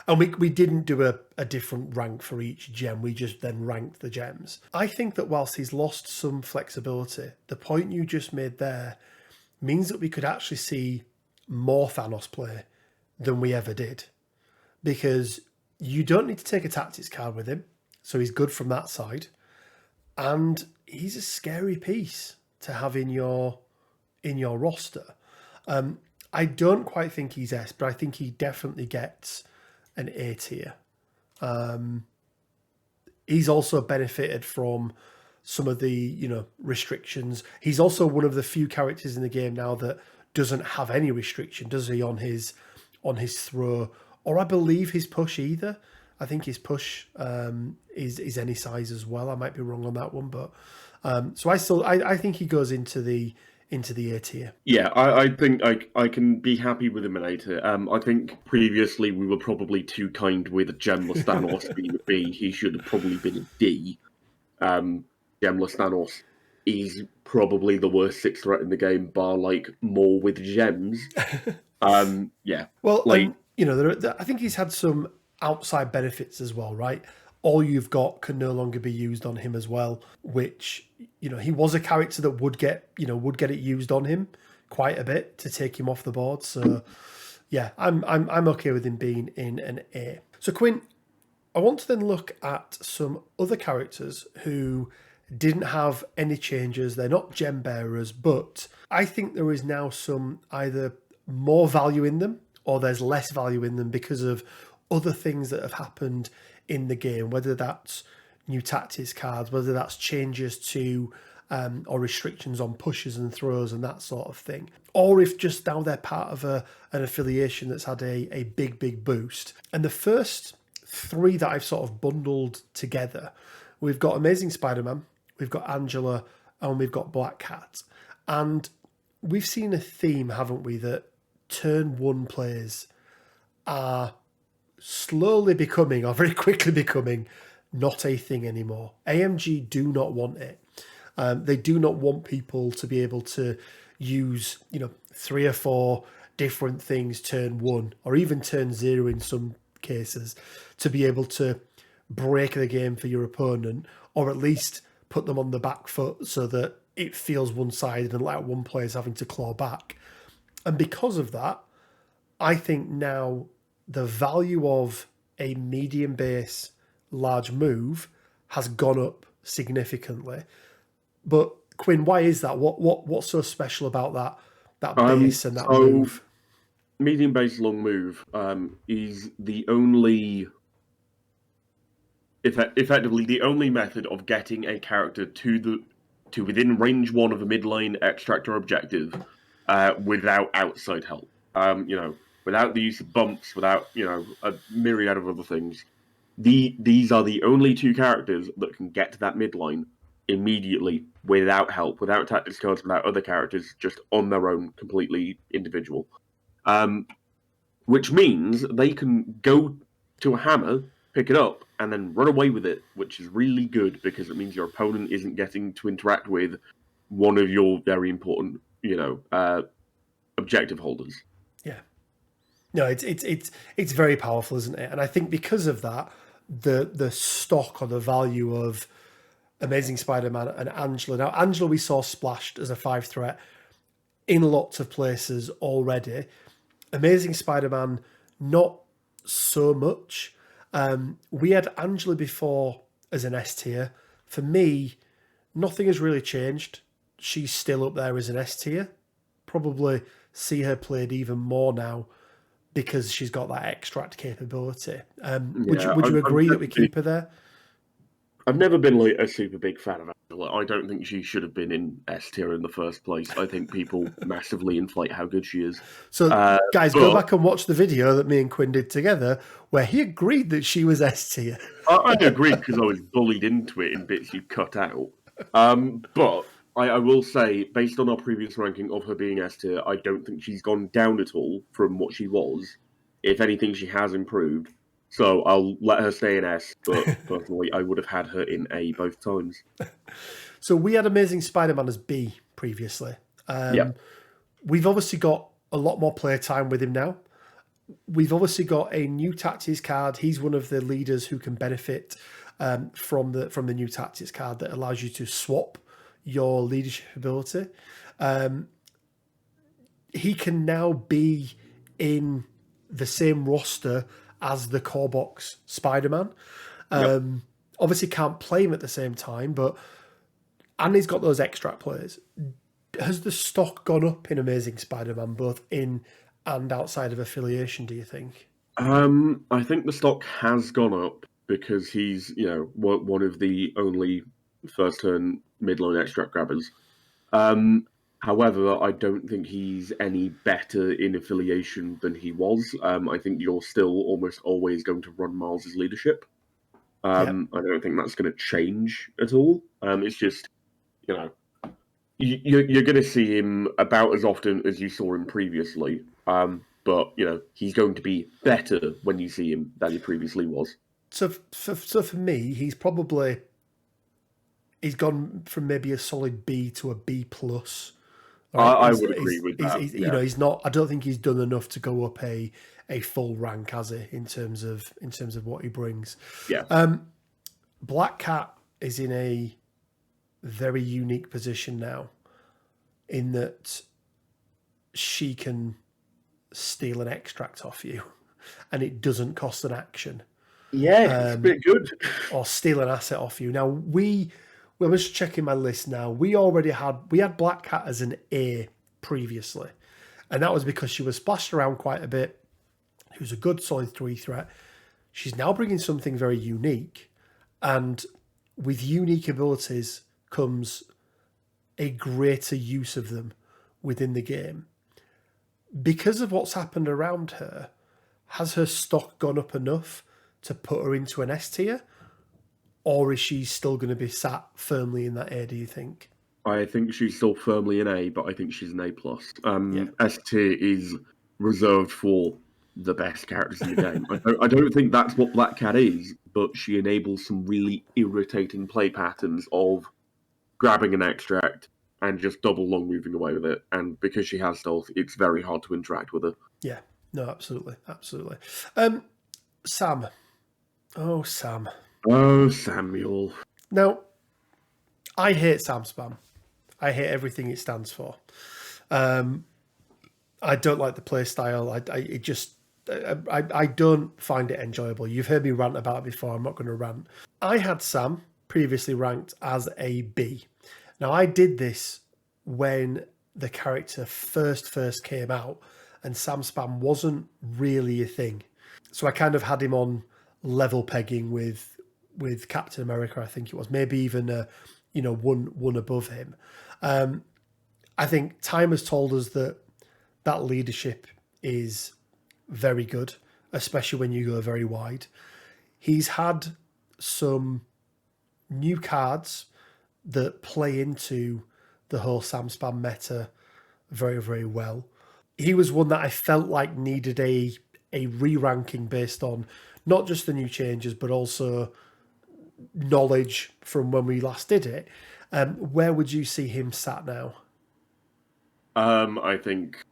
And we didn't do a different rank for each gem. We just then ranked the gems. I think that whilst he's lost some flexibility, the point you just made there means that we could actually see more Thanos play than we ever did. Because you don't need to take a tactics card with him. So he's good from that side. And he's a scary piece to have in your roster. I don't quite think he's S, but I think he definitely gets an A tier. He's also benefited from some of the restrictions. He's also one of the few characters in the game now that doesn't have any restriction, does he, on his throw, or I believe his push either. I think his push is any size as well. I might be wrong on that one, but so I think he goes into the A tier. Yeah, I think I can be happy with him in A tier. I think previously we were probably too kind with Gemless Thanos being a B. He should have probably been a D. Gemless Thanos is probably the worst sixth threat in the game, bar like more with gems. Yeah. Well, like, I think he's had some outside benefits as well, right? All you've got can no longer be used on him as well, which, he was a character that would get it used on him quite a bit to take him off the board. So yeah, I'm okay with him being in an A. So Quinn, I want to then look at some other characters who didn't have any changes. They're not gem bearers, but I think there is now some either more value in them or there's less value in them because of other things that have happened in the game, whether that's new tactics cards, whether that's changes to or restrictions on pushes and throws and that sort of thing, or if just now they're part of an affiliation that's had a big boost. And the first three that I've sort of bundled together, we've got Amazing Spider-Man, we've got Angela, and we've got Black Cat. And we've seen a theme, haven't we, that turn one players are slowly becoming, or very quickly becoming, not a thing anymore. AMG do not want it. They do not want people to be able to use, 3 or 4 different things turn one, or even turn 0 in some cases, to be able to break the game for your opponent, or at least put them on the back foot so that it feels one-sided and like one player's having to claw back. And because of that, I think now the value of a medium base large move has gone up significantly. But Quinn, why is that? What's so special about that base and that move? Medium base long move is the only effectively the only method of getting a character to within range 1 of a midline extract or objective without outside help. Without the use of bumps, without a myriad of other things. These are the only 2 characters that can get to that midline immediately without help, without tactics cards, without other characters, just on their own, completely individual. Which means they can go to a hammer, pick it up, and then run away with it, which is really good because it means your opponent isn't getting to interact with one of your very important, objective holders. Yeah. No, it's very powerful, isn't it? And I think because of that, the stock or the value of Amazing Spider-Man and Angela. Now, Angela we saw splashed as a 5 threat in lots of places already. Amazing Spider-Man, not so much. We had Angela before as an S tier. For me, nothing has really changed. She's still up there as an S tier. Probably see her played even more now because she's got that extract capability. Would you agree that we keep her there? I've never been like a super big fan of Angela. I don't think she should have been in S tier in the first place. I think people massively inflate how good she is. So, guys, go back and watch the video that me and Quinn did together where he agreed that she was S tier. I agreed because I was bullied into it in bits you cut out. But I will say, based on our previous ranking of her being S tier, I don't think she's gone down at all from what she was. If anything, she has improved. So I'll let her stay in S, but personally, I would have had her in A both times. So we had Amazing Spider-Man as B previously. We've obviously got a lot more playtime with him now. We've obviously got a new tactics card. He's one of the leaders who can benefit from the new tactics card that allows you to swap your leadership ability. He can now be in the same roster as the Corbox Spider-Man. Obviously can't play him at the same time, and he's got those extract players. Has the stock gone up in Amazing Spider-Man, both in and outside of affiliation, do you think? I think the stock has gone up because he's, one of the only first turn midline extract grabbers. However, I don't think he's any better in affiliation than he was. I think you're still almost always going to run Miles's leadership. I Yeah. don't think that's going to change at all. It's just, you know, you're going to see him about as often as you saw him previously. But, you know, he's going to be better when you see him than he previously was. So for me, he's gone from maybe a solid B to a B plus. Right? I would agree with that. You know, he's not. I don't think he's done enough to go up a full rank, has he? In terms of what he brings. Yeah. Black Cat is in a very unique position now, in that she can steal an extract off you, and it doesn't cost an action. Yeah, it's a bit good. Or steal an asset off you. Now I was just checking my list now. We had Black Cat as an A previously, and that was because she was splashed around quite a bit. She was a good solid 3 threat. She's now bringing something very unique, and with unique abilities comes a greater use of them within the game. Because of what's happened around her, has her stock gone up enough to put her into an S tier? Or is she still going to be sat firmly in that A, do you think? I think she's still firmly an A, but I think she's an A+. Yeah. S tier is reserved for the best characters in the game. I don't think that's what Black Cat is, but she enables some really irritating play patterns of grabbing an extract and just double long moving away with it. And because she has stealth, it's very hard to interact with her. Yeah, no, absolutely. Sam. Oh, Sam. Oh, Samuel. Now, I hate Sam Spam. I hate everything it stands for. I don't like the play style. I don't find it enjoyable. You've heard me rant about it before. I'm not going to rant. I had Sam previously ranked as a B. Now, I did this when the character first came out, and Sam Spam wasn't really a thing. So I kind of had him on level pegging with Captain America, I think it was. Maybe even one above him. I think time has told us that leadership is very good, especially when you go very wide. He's had some new cards that play into the whole Sam Spam meta very, very well. He was one that I felt like needed a re-ranking based on not just the new changes, but also knowledge from when we last did it. Where would you see him sat now? I think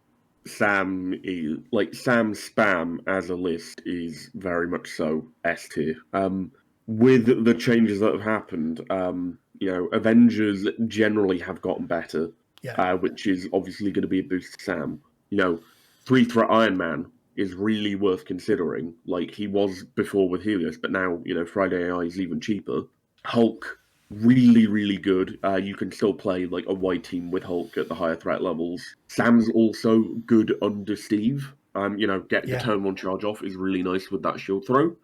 Sam Spam as a list is very much so S tier. With the changes that have happened, Avengers generally have gotten better, which is obviously going to be a boost to Sam. 3-threat Iron Man is really worth considering. Like he was before with Helios, but now, Friday AI is even cheaper. Hulk, really, really good. You can still play like a white team with Hulk at the higher threat levels. Sam's also good under Steve. Getting the turn 1 charge off is really nice with that shield throw.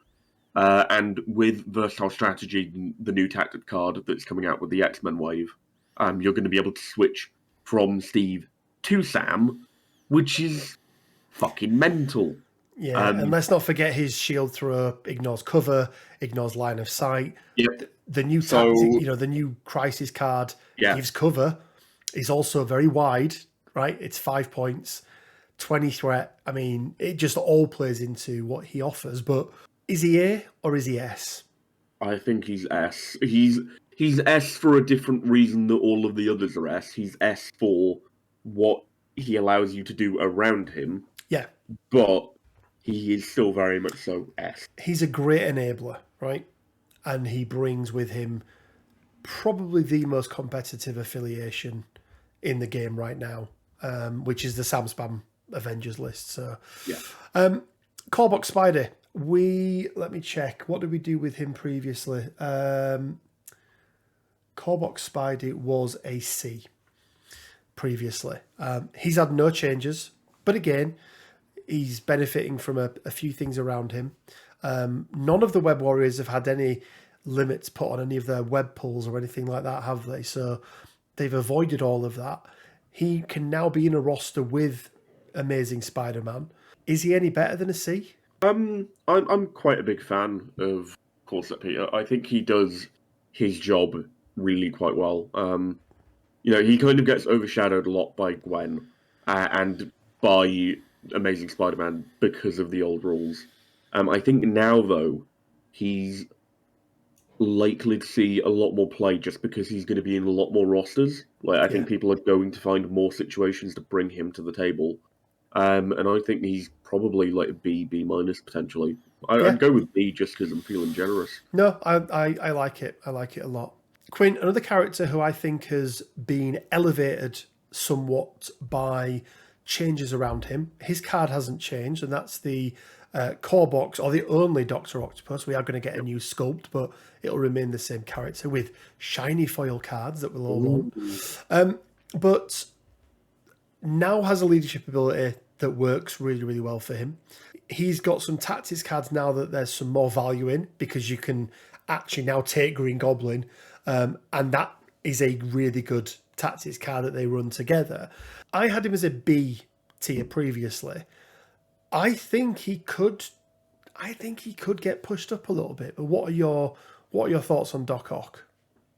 And with Versatile Strategy, the new tactic card that's coming out with the X-Men wave, you're going to be able to switch from Steve to Sam, which is fucking mental. Yeah, and let's not forget his shield throw ignores cover, ignores line of sight. Yep. The new tactic, the new crisis card gives cover, is also very wide, right? It's 5 points, 20 threat. I mean, it just all plays into what he offers. But is he A or is he S? I think he's S. He's S for a different reason that all of the others are S. He's S for what he allows you to do around him. Yeah. But he is still very much so S. He's a great enabler, right? And he brings with him probably the most competitive affiliation in the game right now, which is the Sam Spam Avengers list. So, Corbox Spidey. Let me check. What did we do with him previously? Corbox Spidey was a C previously. He's had no changes, but again, he's benefiting from a few things around him. None of the Web Warriors have had any limits put on any of their web pulls or anything like that, have they? So they've avoided all of that. he can now be in a roster with Amazing Spider-Man. Is he any better than a C? I'm quite a big fan of Corset Peter. I think he does his job really quite well. He kind of gets overshadowed a lot by Gwen and by Amazing Spider-Man because of the old rules. I think now though he's likely to see a lot more play just because he's going to be in a lot more rosters. I think people are going to find more situations to bring him to the table. And I think he's probably like a B minus potentially. I'd go with B just because I'm feeling generous. No, I like it. I like it a lot. Quinn, another character who I think has been elevated somewhat by changes around him. His card hasn't changed, and that's the Corbox, or the only Doctor Octopus. We are going to get a new sculpt, but it'll remain the same character with shiny foil cards that we'll all want. But now has a leadership ability that works really, really well for him. He's got some tactics cards now that there's some more value in, because you can actually now take Green Goblin, and that is a really good tactics card that they run together. I had him as a B tier previously. I think he could get pushed up a little bit. But what are your thoughts on Doc Ock?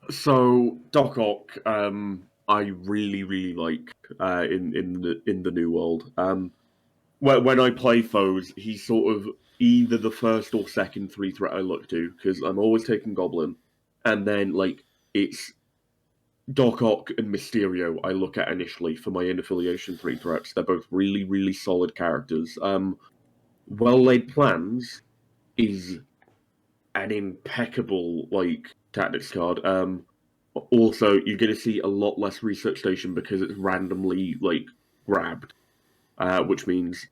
So Doc Ock, I really, really like in the new world. When I play foes, he's sort of either the first or second 3-threat I look to, because I'm always taking Goblin, and then it's Doc Ock and Mysterio I look at initially for my in-affiliation 3-threats. They're both really, really solid characters. Well-Laid Plans is an impeccable tactics card. Also, you're going to see a lot less research station because it's randomly grabbed, which means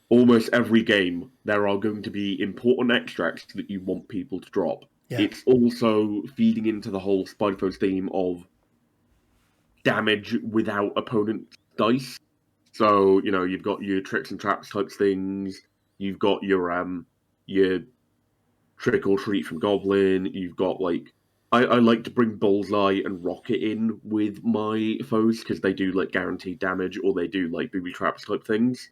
almost every game there are going to be important extracts that you want people to drop. Yeah. It's also feeding into the whole Spider-Foes theme of damage without opponent dice. So you've got your tricks and traps types things. You've got your trick or treat from Goblin. You've got I like to bring Bullseye and Rocket in with my foes because they do guaranteed damage, or they do booby traps type things.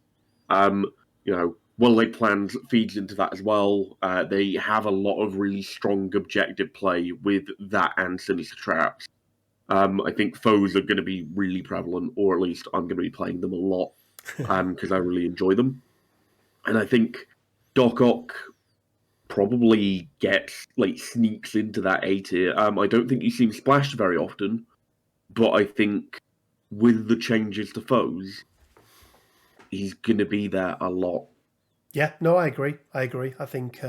Well-Laid Plans feeds into that as well. They have a lot of really strong objective play with that and Sinister Traps. I think foes are going to be really prevalent, or at least I'm going to be playing them a lot because I really enjoy them. And I think Doc Ock probably gets sneaks into that A tier. I don't think you see him splashed very often, but I think with the changes to foes, he's going to be there a lot. Yeah, no, I agree. I think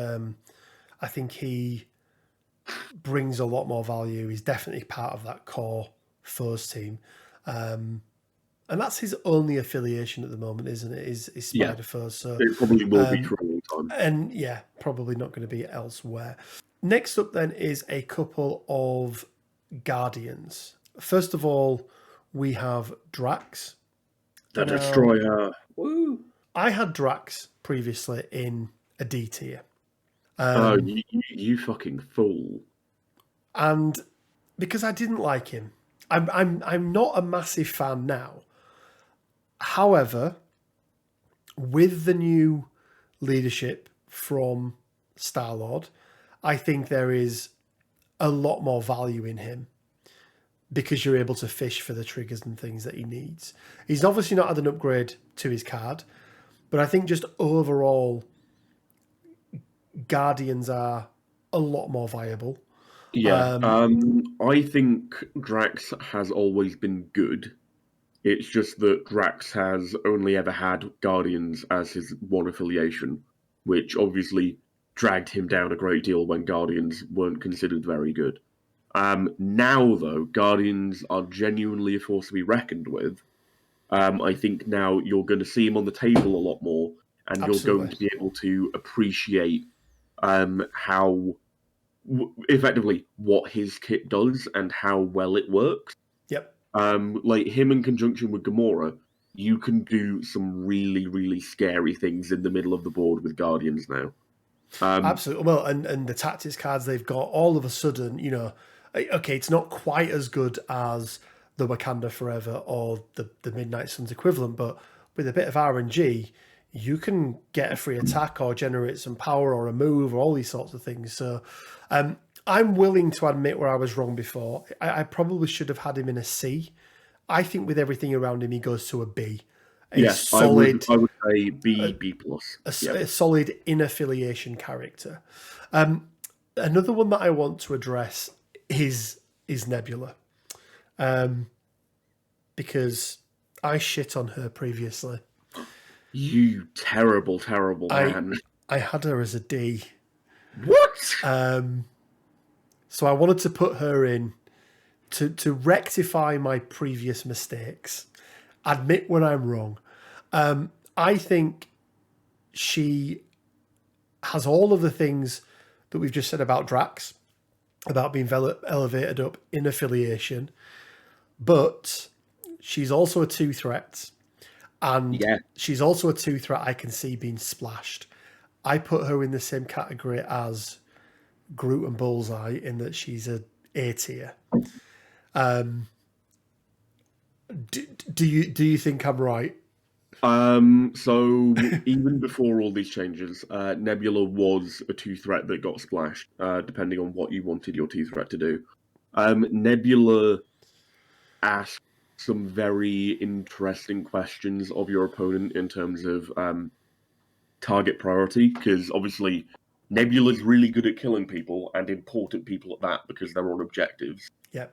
he brings a lot more value. He's definitely part of that core foes team. And that's his only affiliation at the moment, isn't it? Is Spider-Foes. So it probably will be for a long time. And yeah, probably not going to be elsewhere. Next up then is a couple of Guardians. First of all, we have Drax the Destroyer. Woo! I had Drax previously in a D tier. Oh, you fucking fool! And because I didn't like him, I'm not a massive fan now. However, with the new leadership from Star-Lord, I think there is a lot more value in him because you're able to fish for the triggers and things that he needs. He's obviously not had an upgrade to his card, but I think just overall, Guardians are a lot more viable. Yeah, I think Drax has always been good. It's just that Drax has only ever had Guardians as his one affiliation, which obviously dragged him down a great deal when Guardians weren't considered very good. Now, though, Guardians are genuinely a force to be reckoned with. I think now you're going to see him on the table a lot more, and Absolutely. You're going to be able to appreciate how effectively what his kit does and how well it works. Yep. Him in conjunction with Gamora, you can do some really, really scary things in the middle of the board with Guardians now. Absolutely. Well, and the tactics cards they've got, all of a sudden, okay, it's not quite as good as the Wakanda Forever or the Midnight Suns equivalent, but with a bit of RNG, you can get a free attack or generate some power or a move or all these sorts of things. So I'm willing to admit where I was wrong before. I probably should have had him in a C. I think with everything around him, he goes to a B. Solid, I would say B plus. A solid in-affiliation character. Another one that I want to address is Nebula. Because I shit on her previously. You terrible, terrible man. I had her as a D. What? So I wanted to put her in to rectify my previous mistakes. Admit when I'm wrong. I think she has all of the things that we've just said about Drax, about being elevated up in affiliation, but she's also a 2-threat, and she's also a 2-threat I can see being splashed. I put her in the same category as Groot and Bullseye in that she's a tier. Do you think I'm right? So even before all these changes, Nebula was a 2-threat that got splashed, depending on what you wanted your 2-threat to do. Nebula asked some very interesting questions of your opponent in terms of target priority, because obviously Nebula's really good at killing people, and important people at that, because they're on objectives. Yeah.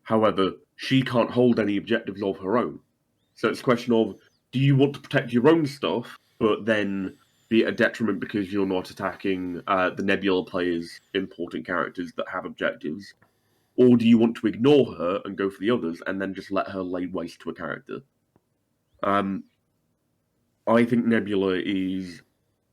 However, she can't hold any objectives of her own. So it's a question of, do you want to protect your own stuff, but then be at a detriment because you're not attacking the Nebula players' important characters that have objectives? Or do you want to ignore her and go for the others and then just let her lay waste to a character? I think Nebula is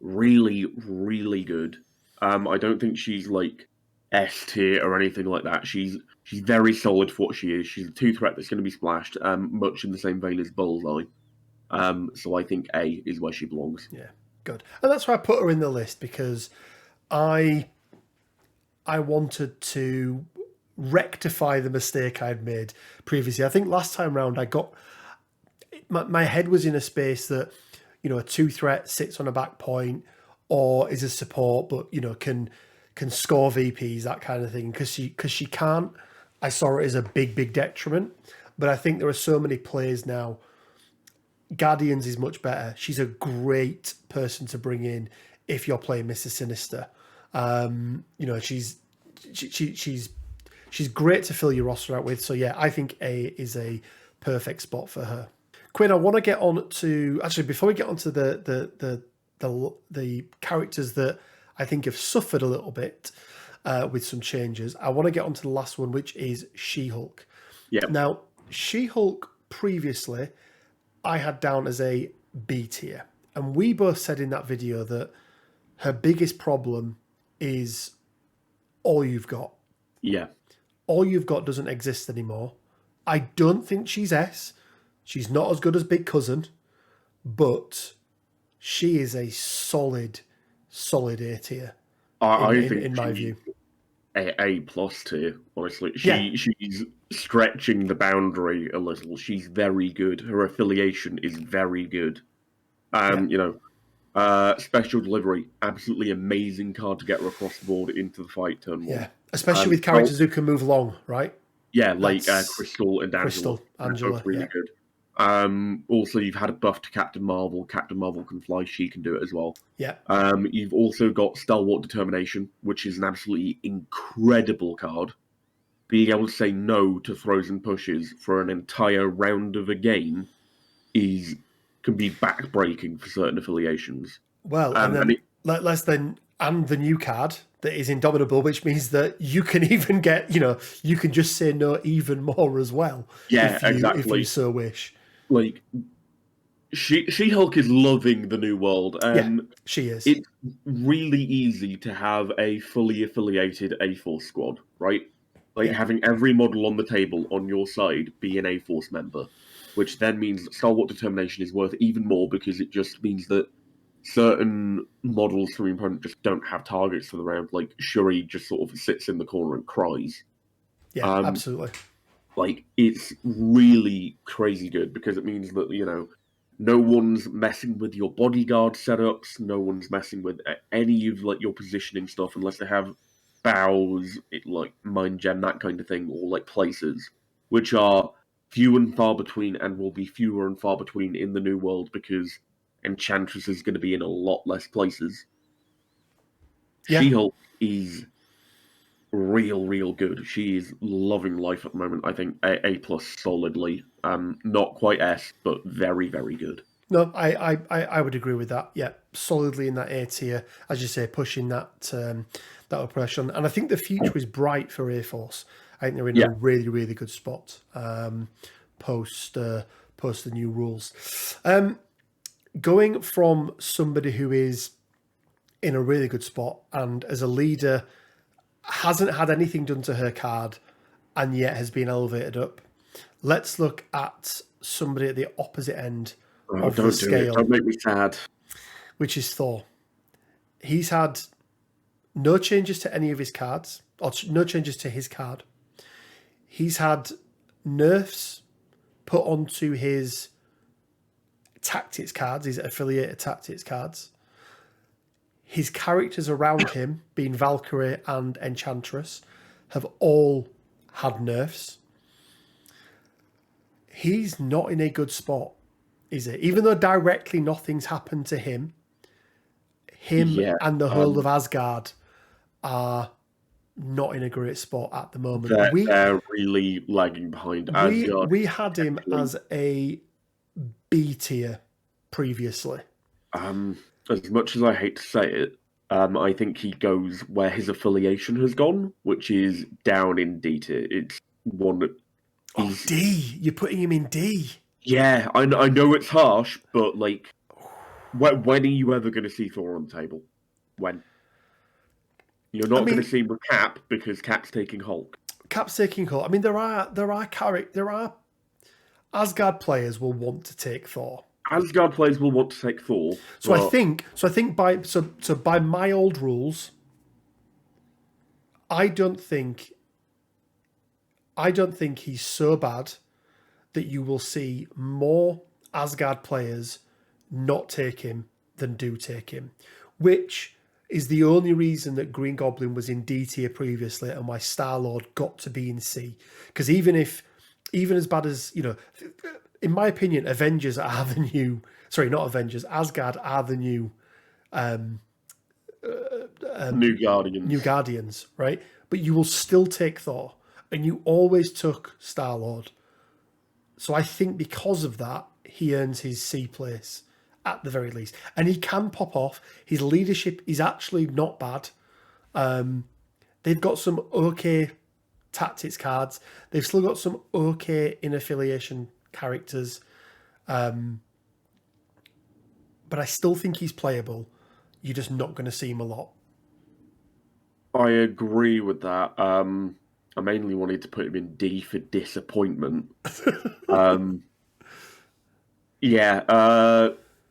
really, really good. I don't think she's like S tier or anything like that. She's very solid for what she is. She's a 2-threat that's going to be splashed, much in the same vein as Bullseye. So I think A is where she belongs. Yeah, good. And that's why I put her in the list, because I wanted to rectify the mistake I'd made previously. I think last time round I got my head was in a space that, you know, a 2-threat sits on a back point or is a support, but you know can score VPs, that kind of thing. Because she can't. I saw it as a big detriment. But I think there are so many players now. Guardians is much better. She's a great person to bring in if you're playing Mr. Sinister. You know, she's great to fill your roster out with. So yeah, I think A is a perfect spot for her. Quinn, I want to get on to, actually before we get on to the characters that I think have suffered a little bit with some changes, I want to get on to the last one, which is She-Hulk. Yeah. Now, She-Hulk previously I had down as a B tier. And we both said in that video that her biggest problem is all you've got. Yeah. All you've got doesn't exist anymore. I don't think she's S. She's not as good as Big Cousin, but she is a solid A tier. I think in my view. A plus tier, honestly. She's stretching the boundary a little. She's very good. Her affiliation is very good. You know, special delivery, absolutely amazing card to get her across the board into the fight turn 1. Yeah, especially with characters who can move long, right? Yeah, like Crystal and Angela. Crystal, Angela, both really good. Also, you've had a buff to Captain Marvel. Captain Marvel can fly. She can do it as well. Yeah. You've also got Stalwart Determination, which is an absolutely incredible card. Being able to say no to throws and pushes for an entire round of a game can be backbreaking for certain affiliations. Well, and then and the new card that is Indomitable, which means that you can even get, you know, you can just say no even more as well. Yeah, exactly. If you so wish. Like, She-Hulk is loving the new world. Yeah, she is. It's really easy to have a fully affiliated A-Force squad, right? Like, having every model on the table on your side be an A-Force member, which then means that Stalwart Determination is worth even more, because it just means that certain models from your opponent just don't have targets for the round. Like, Shuri just sort of sits in the corner and cries. Yeah, absolutely. Like, it's really crazy good because it means that, no one's messing with your bodyguard setups, no one's messing with any of, like, your positioning stuff unless they have bows, like, mind gem, that kind of thing, or, like, places, which are few and far between and will be fewer and far between in the new world because Enchantress is going to be in a lot less places. Yeah. She-Hulk is real good. She is loving life at the moment. I think A plus solidly. Not quite S, but very good. No, I would agree with that. Yeah, solidly in that A tier, as you say, pushing that that oppression. And I think the future is bright for A Force. I think they're in a really good spot post the new rules. Going from somebody who is in a really good spot and as a leader hasn't had anything done to her card and yet has been elevated up. Let's look at somebody at the opposite end of the scale. Don't make me sad. Which is Thor. He's had no changes to any of his cards, or no changes to his card. He's had nerfs put onto his tactics cards, his affiliated tactics cards. His characters around him, being Valkyrie and Enchantress, have all had nerfs. He's not in a good spot, is it? Even though directly nothing's happened to him, and the whole of Asgard are not in a great spot at the moment. They're really lagging behind. Asgard. We had him as a B tier previously. As much as I hate to say it, I think he goes where his affiliation has gone, which is down in D tier. It's one that D. You're putting him in D. Yeah, I know it's harsh, but like, when are you ever going to see Thor on the table? When? You're not going to see him with Cap because Cap's taking Hulk. Cap's taking Hulk. I mean, there are Asgard players will want to take Thor. Asgard players will want to take Thor. So I think by my old rules, I don't think he's so bad that you will see more Asgard players not take him than do take him, which is the only reason that Green Goblin was in D tier previously and why Star-Lord got to be in C. Because even as bad as, in my opinion, Avengers are the new... Sorry, not Avengers. Asgard are the new... New Guardians. New Guardians, right? But you will still take Thor. And you always took Star-Lord. So I think because of that, he earns his C place at the very least. And he can pop off. His leadership is actually not bad. They've got some okay tactics cards. They've still got some okay in-affiliation characters. But I still think he's playable. You're just not going to see him a lot. I agree with that. I mainly wanted to put him in D for disappointment.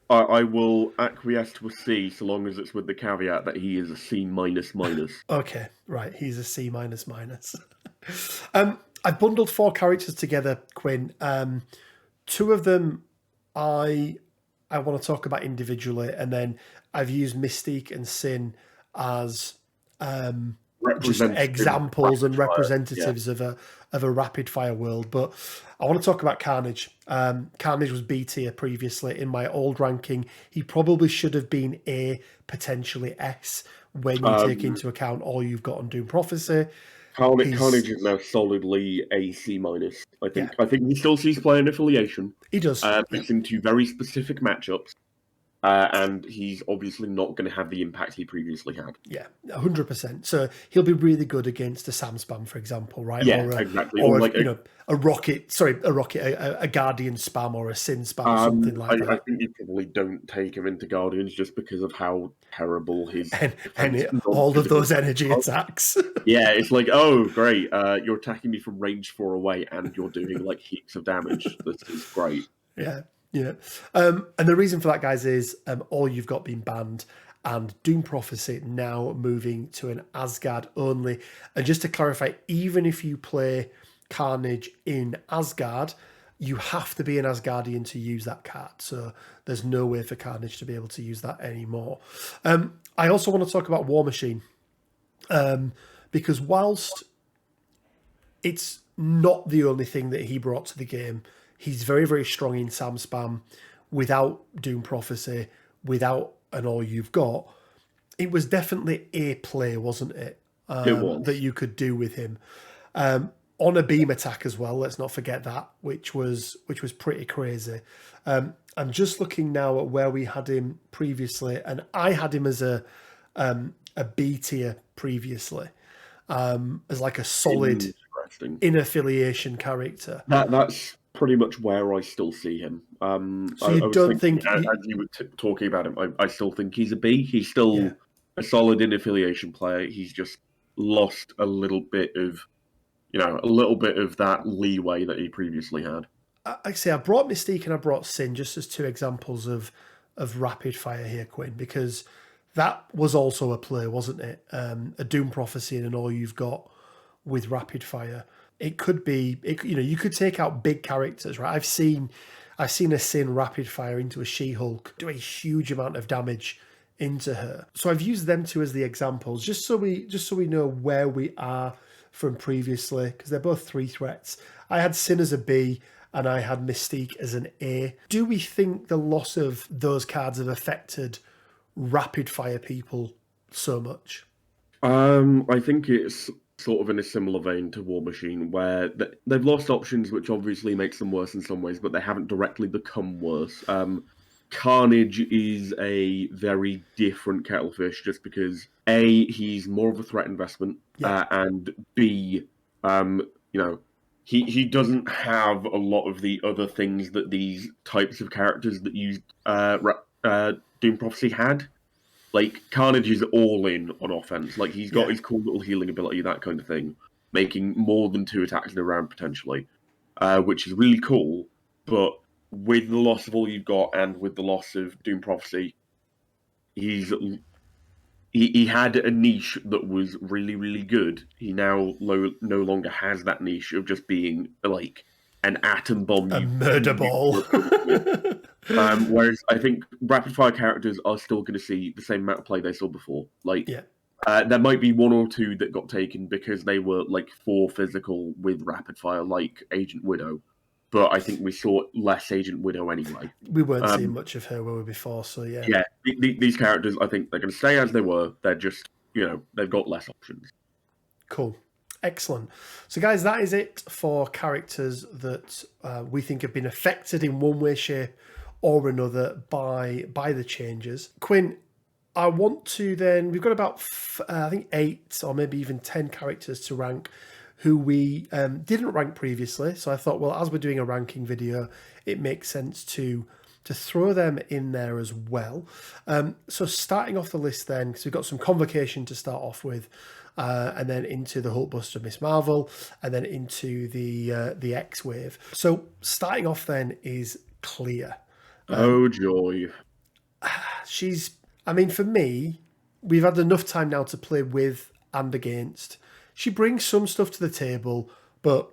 I will acquiesce to a C so long as it's with the caveat that he is a C minus minus. Okay, right. He's a C minus minus. I've bundled 4 characters together, Quinn. 2 of them I want to talk about individually, and then I've used Mystique and Sin as just examples and representatives of a rapid fire world. But I want to talk about Carnage. Carnage was B tier previously in my old ranking. He probably should have been A, potentially S, when you take into account all you've got on Doom Prophecy. Carnage is now solidly a C minus. I think he still sees play in affiliation. He does. It's into very specific matchups. And he's obviously not going to have the impact he previously had. Yeah, 100%. So he'll be really good against a Sam Spam, for example, right? Yeah, exactly. Or like a Guardian Spam or a Sin Spam or something like that. I think you probably don't take him into Guardians just because of how terrible his... and all of those energy attacks. Yeah, it's like, oh, great, you're attacking me from range 4 away and you're doing like heaps of damage. This is great. Yeah. Yeah. And the reason for that, guys, is all you've got being banned and Doom Prophecy now moving to an Asgard only. And just to clarify, even if you play Carnage in Asgard, you have to be an Asgardian to use that card. So there's no way for Carnage to be able to use that anymore. I also want to talk about War Machine. Because whilst it's not the only thing that he brought to the game, he's very, very strong in Sam Spam without Doom Prophecy, without an All You've Got. It was definitely a play, wasn't it? It was. That you could do with him. On a beam attack as well, let's not forget that, which was pretty crazy. I'm just looking now at where we had him previously, and I had him as a B tier previously, as like a solid in affiliation character. That's pretty much where I still see him. So you don't think, as you were talking about him, I still think he's a B. He's still a solid in affiliation player. He's just lost a little bit of, that leeway that he previously had. I say I brought Mystique and I brought Sin just as two examples of rapid fire here, Quinn, because that was also a play, wasn't it? A Doom Prophecy and All You've Got with rapid fire. It could be, you could take out big characters, right? I've seen a Sin rapid fire into a She-Hulk, do a huge amount of damage into her. So I've used them two as the examples, just so we know where we are from previously, because they're both 3 threats. I had Sin as a B, and I had Mystique as an A. Do we think the loss of those cards have affected rapid fire people so much? I think it's sort of in a similar vein to War Machine, where they've lost options, which obviously makes them worse in some ways, but they haven't directly become worse. Carnage is a very different kettlefish, just because A, he's more of a threat investment, and B, he doesn't have a lot of the other things that these types of characters that use Doom Prophecy had. Like, Carnage is all in on offense. Like, he's got his cool little healing ability, that kind of thing, making more than 2 attacks in a round potentially, which is really cool. But with the loss of All You've Got and with the loss of Doom Prophecy, he had a niche that was really, really good. He now no longer has that niche of just being like an atom bomb, a murder ball. Whereas I think rapid fire characters are still going to see the same amount of play they saw before. There might be 1 or 2 that got taken because they were like 4 physical with rapid fire, like Agent Widow. But I think we saw less Agent Widow anyway. We weren't seeing much of her were we before, so yeah. Yeah, these characters, I think they're going to stay as they were. They're just, they've got less options. Cool. Excellent. So, guys, that is it for characters that we think have been affected in one way, shape, or another by the changes. Quinn, I want to then, we've got about, I think 8 or maybe even 10 characters to rank who we didn't rank previously. So I thought, well, as we're doing a ranking video, it makes sense to throw them in there as well. So starting off the list then, because we've got some Convocation to start off with, and then into the Hulkbuster Miss Marvel, and then into the X-Wave. So starting off then is Clea. Oh, joy. For me, we've had enough time now to play with and against. She brings some stuff to the table, but,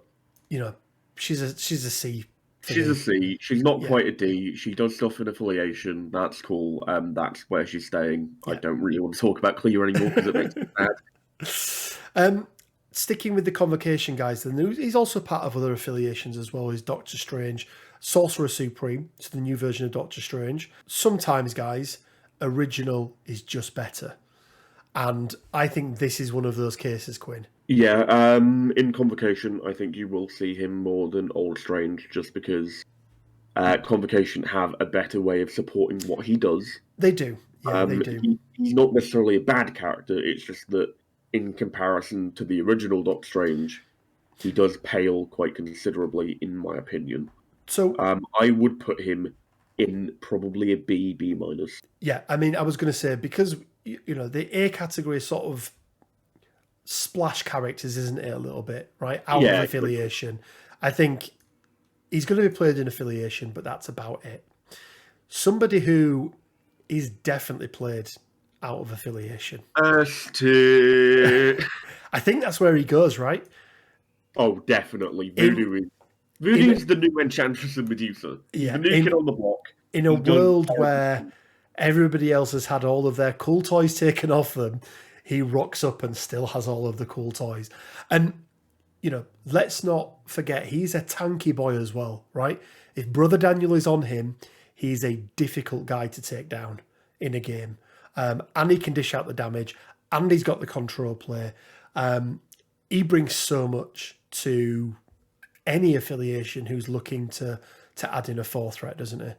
she's a C. She's a C. She's not quite a D. She does stuff in affiliation. That's cool. That's where she's staying. Yeah. I don't really want to talk about Clea anymore because it makes me mad. Sticking with the Convocation, guys, then he's also part of other affiliations as well as Doctor Strange, Sorcerer Supreme, so the new version of Doctor Strange. Sometimes, guys, original is just better. And I think this is one of those cases, Quinn. Yeah, in Convocation, I think you will see him more than Old Strange, just because Convocation have a better way of supporting what he does. They do. Yeah, they do. He's not necessarily a bad character, it's just that in comparison to the original Doctor Strange, he does pale quite considerably, in my opinion. So I would put him in probably a B minus. Yeah, I was going to say, because, the A category is sort of splash characters, isn't it, a little bit, right? Out of affiliation. I think he's going to be played in affiliation, but that's about it. Somebody who is definitely played out of affiliation. I think that's where he goes, right? Oh, definitely. In Voodoo's the new Enchantress and Medusa. He's the new kid on the block. In a He's done world everything. where everybody else has had all of their cool toys taken off them, he rocks up and still has all of the cool toys. And, let's not forget, he's a tanky boy as well, right? If Brother Daniel is on him, he's a difficult guy to take down in a game. And he can dish out the damage, and he's got the control play. He brings so much to any affiliation who's looking to add in a fourth threat, doesn't he?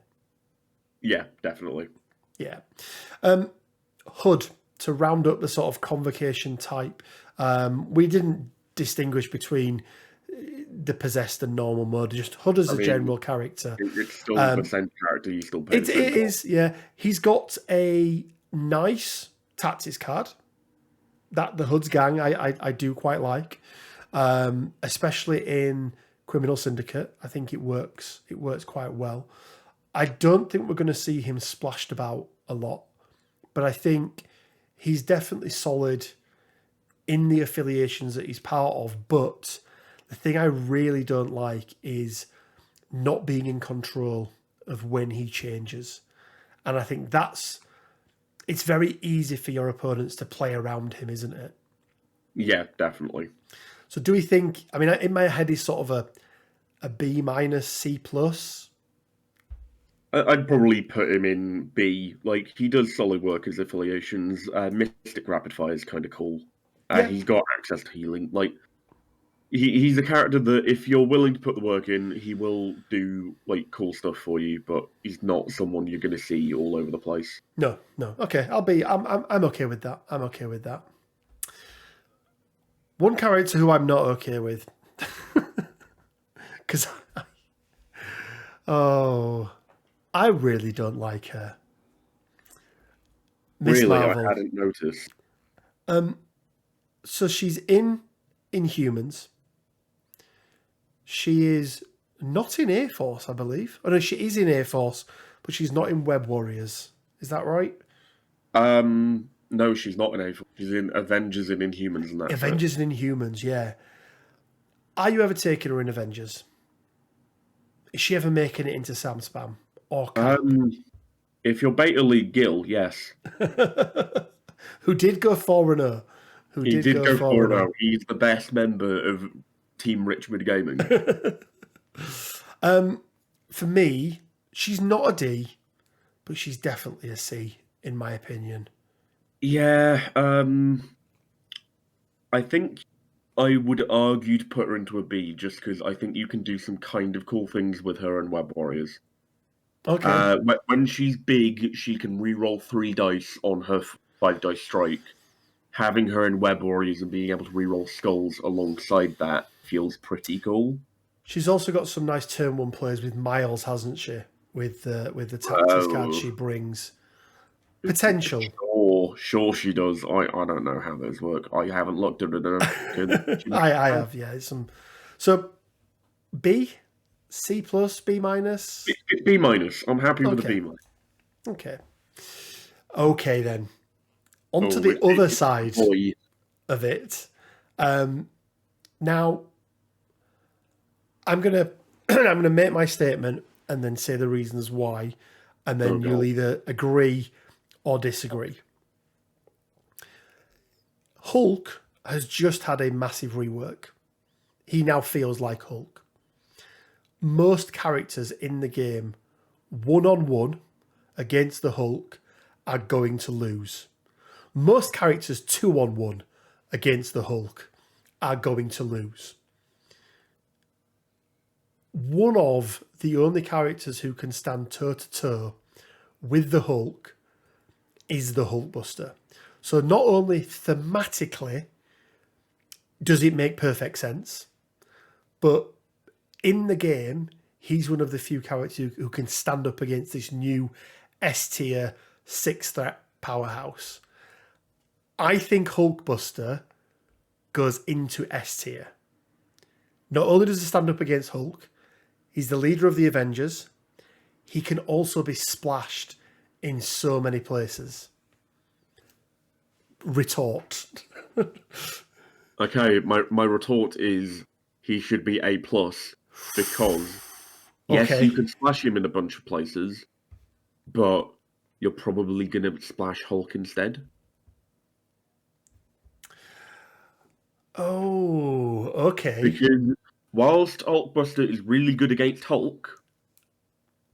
Yeah, definitely. Yeah. Hood, to round up the sort of convocation type, we didn't distinguish between the possessed and normal mode, just Hood as a general character. It's still the same character, you still pay. It is, yeah. He's got a nice tactics card that the Hood's gang I do quite like, especially in Criminal Syndicate. I think it works quite well. I don't think we're going to see him splashed about a lot, but I think he's definitely solid in the affiliations that he's part of. But the thing I really don't like is not being in control of when he changes. And I think it's very easy for your opponents to play around him, isn't it? Yeah, definitely. So do we think, in my head he's sort of a B minus, C plus? I'd probably put him in B. Like, he does solid work as affiliations. Mystic Rapid Fire is kind of cool. Yeah. He's got access to healing. Like, he's a character that if you're willing to put the work in, he will do like cool stuff for you. But he's not someone you're going to see all over the place. No. Okay, I'm okay with that. I'm okay with that. One character who I'm not okay with, because I really don't like her. Miss Really, Marvel. I hadn't noticed. So she's in Inhumans. She is not in Air Force, I believe. Oh no, she is in Air Force, but she's not in Web Warriors. Is that right? No, she's not in Air Force. She's in Avengers and Inhumans and that. Avengers and Inhumans, yeah. Are you ever taking her in Avengers? Is she ever making it into Sam Spam? Or if you're Beta League Gil, yes. Who did go 4-0. He did go 4-0. He's the best member of Team Richmond Gaming. For me, she's not a D, but she's definitely a C, in my opinion. Yeah, I think I would argue to put her into a B, just because I think you can do some kind of cool things with her and Web Warriors. Okay. When she's big, she can re-roll 3 dice on her 5-dice strike. Having her in Web Warriors and being able to re-roll skulls alongside that feels pretty cool. She's also got some nice turn 1 plays with Miles, hasn't she? With the tactics card she brings. Potential. Sure she does. I don't know how those work. I haven't looked at it. I have, yeah. So B, C plus, B minus? B minus. I'm happy with the B minus. Okay then. On to the other side of it. Now, I'm gonna make my statement and then say the reasons why, and then you'll either agree or disagree. Hulk has just had a massive rework. He now feels like Hulk. Most characters in the game, 1-on-1 against the Hulk, are going to lose. Most characters 2-on-1 against the Hulk are going to lose. One of the only characters who can stand toe-to-toe with the Hulk is the Hulkbuster. So not only thematically does it make perfect sense, but in the game, he's one of the few characters who can stand up against this new S-tier 6-threat powerhouse. I think Hulkbuster goes into S-tier. Not only does he stand up against Hulk, he's the leader of the Avengers. He can also be splashed in so many places. Retort. Okay, my retort is he should be A+, because, yes, you Okay. can splash him in a bunch of places, but you're probably going to splash Hulk instead. Oh, okay. Because whilst Hulkbuster is really good against Hulk,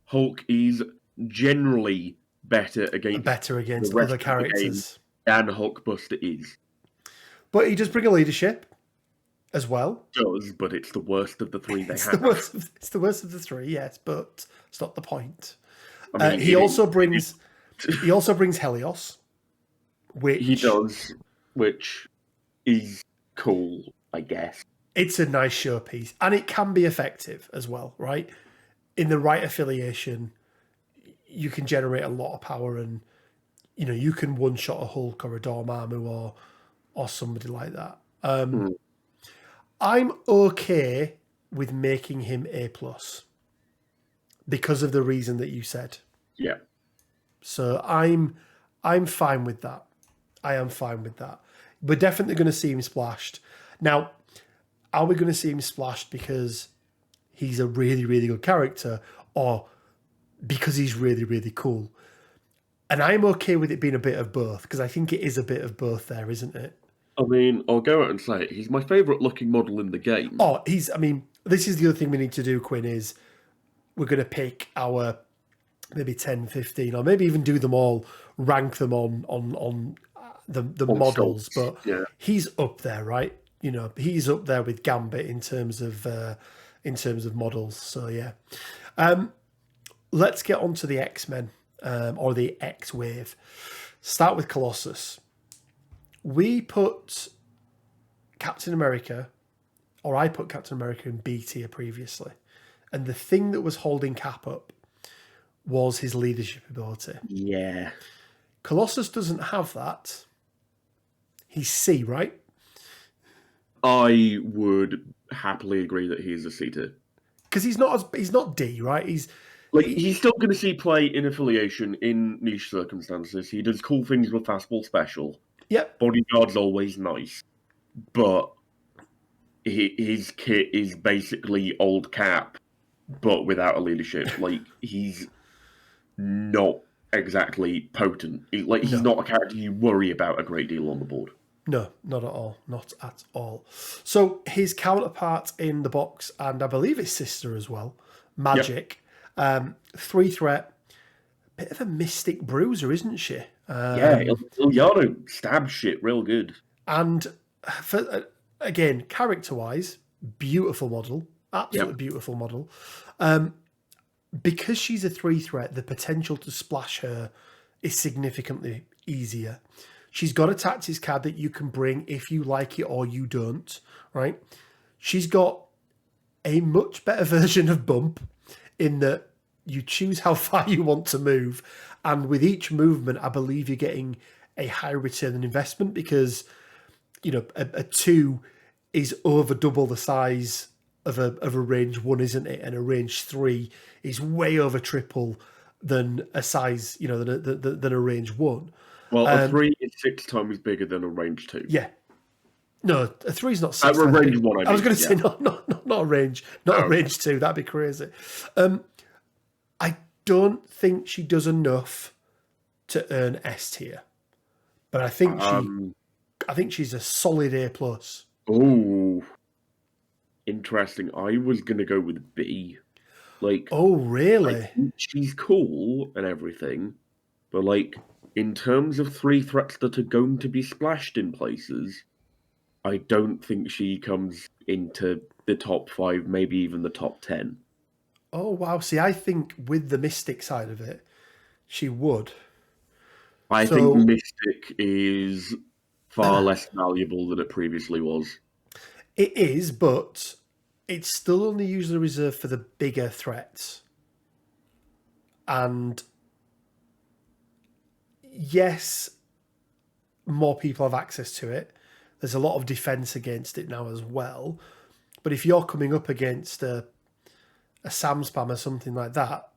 Hulk is generally better against Better the against rest other of the game characters. than Hulkbuster is. But he does bring a leadership as well. Does, but it's the worst of the three they It's have. it's the worst of the three, yes, but it's not the point. I mean, He also brings Helios, which he does, which is cool, I guess. it's a nice showpiece, and it can be effective as well, right? In the right affiliation, you can generate a lot of power, and you can one shot a Hulk or a Dormammu or somebody like that. I'm okay with making him A+ because of the reason that you said. Yeah. So I'm fine with that. I am fine with that. We're definitely going to see him splashed. Now, are we going to see him splashed because he's a really, really good character, or because he's really, really cool? And I'm okay with it being a bit of both, because I think it is a bit of both there, isn't it? I mean, I'll go out and say it. He's my favourite looking model in the game. Oh, this is the other thing we need to do, Quinn, is we're going to pick our maybe 10, 15, or maybe even do them all, rank them on the models. Sculpts, but yeah. He's up there, right? He's up there with Gambit in terms of models. So yeah, let's get on to the X-Men or the X-Wave. Start with Colossus. We put Captain America, or I put Captain America in B tier previously, and the thing that was holding Cap up was his leadership ability. Yeah. Colossus doesn't have that. He's C, right? I would happily agree that he is a C-tier. Because he's not D, right? He's still going to see play in affiliation in niche circumstances. He does cool things with fastball special. Yep. Bodyguard's always nice, but his kit is basically old Cap, but without a leadership. He's not exactly potent. He's not a character you worry about a great deal on the board. No, not at all. Not at all. So his counterpart in the box, and I believe his sister as well, Magic, 3 threat, bit of a mystic bruiser, isn't she? Ilyano stabs shit real good. And again, character-wise, beautiful model. Absolutely beautiful model. Because she's a 3 threat, the potential to splash her is significantly easier. She's got a tactics card that you can bring if you like it or you don't, right? She's got a much better version of Bump in that you choose how far you want to move. And with each movement, I believe you're getting a high return on investment because, a 2 is over double the size of a range 1, isn't it? And a range 3 is way over triple than a size, than a range 1. Well, a 3 is 6 times bigger than a range 2. Yeah. No, a 3 is not 6 times times range big. 1, I was going to say not a range, a range 2. That'd be crazy. I don't think she does enough to earn S tier, but I think she's a solid A+. Oh, interesting. I was gonna go with B. Oh really? She's cool and everything, but in terms of 3 threats that are going to be splashed in places, I don't think she comes into the top 5, maybe even the top 10. Oh wow! See, I think with the Mystic side of it, she would. I think Mystic is far less valuable than it previously was. It is, but it's still only usually reserved for the bigger threats. And yes, more people have access to it. There's a lot of defense against it now as well. But if you're coming up against a Sam Spam or something like that,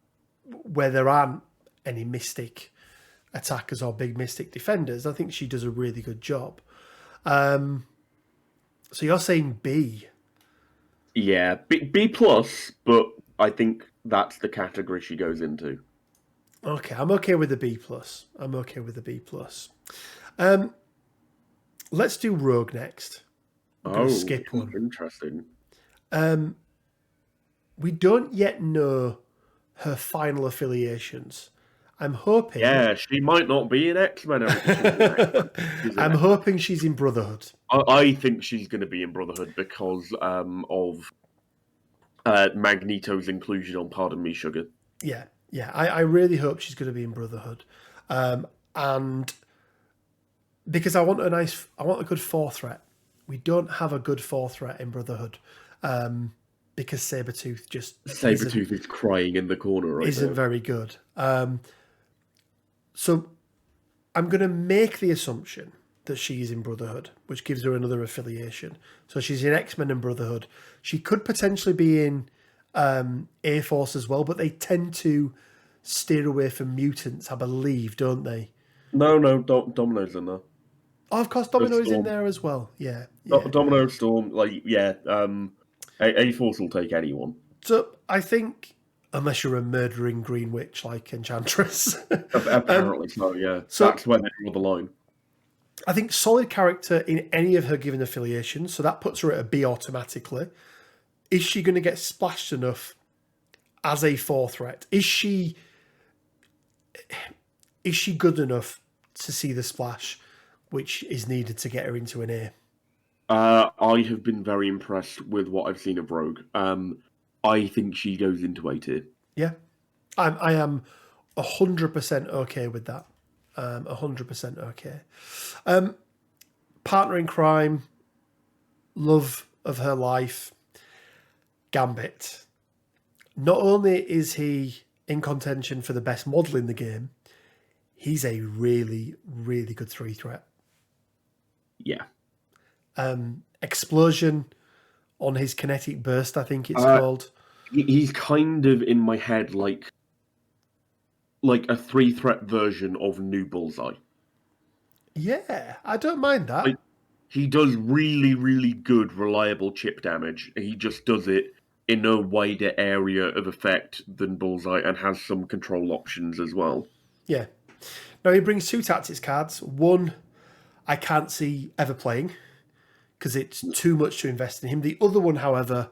where there aren't any Mystic attackers or big Mystic defenders, I think she does a really good job. So you're saying B? Yeah, B plus, but I think that's the category she goes into. Okay, I'm okay with the B plus. I'm okay with the B plus. Let's do Rogue next. We're going to Oh, skip one. interesting. We don't yet know her final affiliations. I'm hoping. Yeah, she might not be an X-Men. I'm hoping she's in Brotherhood. I think she's going to be in Brotherhood because of Magneto's inclusion on Pardon Me, Sugar. Yeah, yeah. I really hope she's going to be in Brotherhood, and because I want a good four threat. We don't have a good four threat in Brotherhood, because Sabretooth Sabretooth is crying in the corner right isn't now. very good. So I'm going to make the assumption that she's in Brotherhood, which gives her another affiliation. So she's in X-Men and Brotherhood. She could potentially be in A-Force as well, but they tend to steer away from mutants, I believe, don't they? No, Domino's in there. Oh, of course, Domino is in there as well. Yeah, yeah. Domino, Storm, A-Force will take anyone. So I think, unless you're a murdering green witch like Enchantress, Apparently so, yeah. so- That's where they draw the line. I think solid character in any of her given affiliations, so that puts her at a B automatically. Is she going to get splashed enough as a four threat? Is she good enough to see the splash which is needed to get her into an A? I have been very impressed with what I've seen of Rogue. I think she goes into A tier. Yeah, I am 100% okay with that. 100% okay. Partner in crime, love of her life, Gambit. Not only is he in contention for the best model in the game, he's a really, really good three threat. Yeah. Explosion on his kinetic burst, I think it's called. He's kind of in my head like a three threat version of New Bullseye. Yeah, I don't mind that. Like, he does really, really good, reliable chip damage. He just does it in a wider area of effect than Bullseye and has some control options as well. Yeah. Now he brings two tactics cards. One I can't see ever playing because it's too much to invest in him. The other one, however,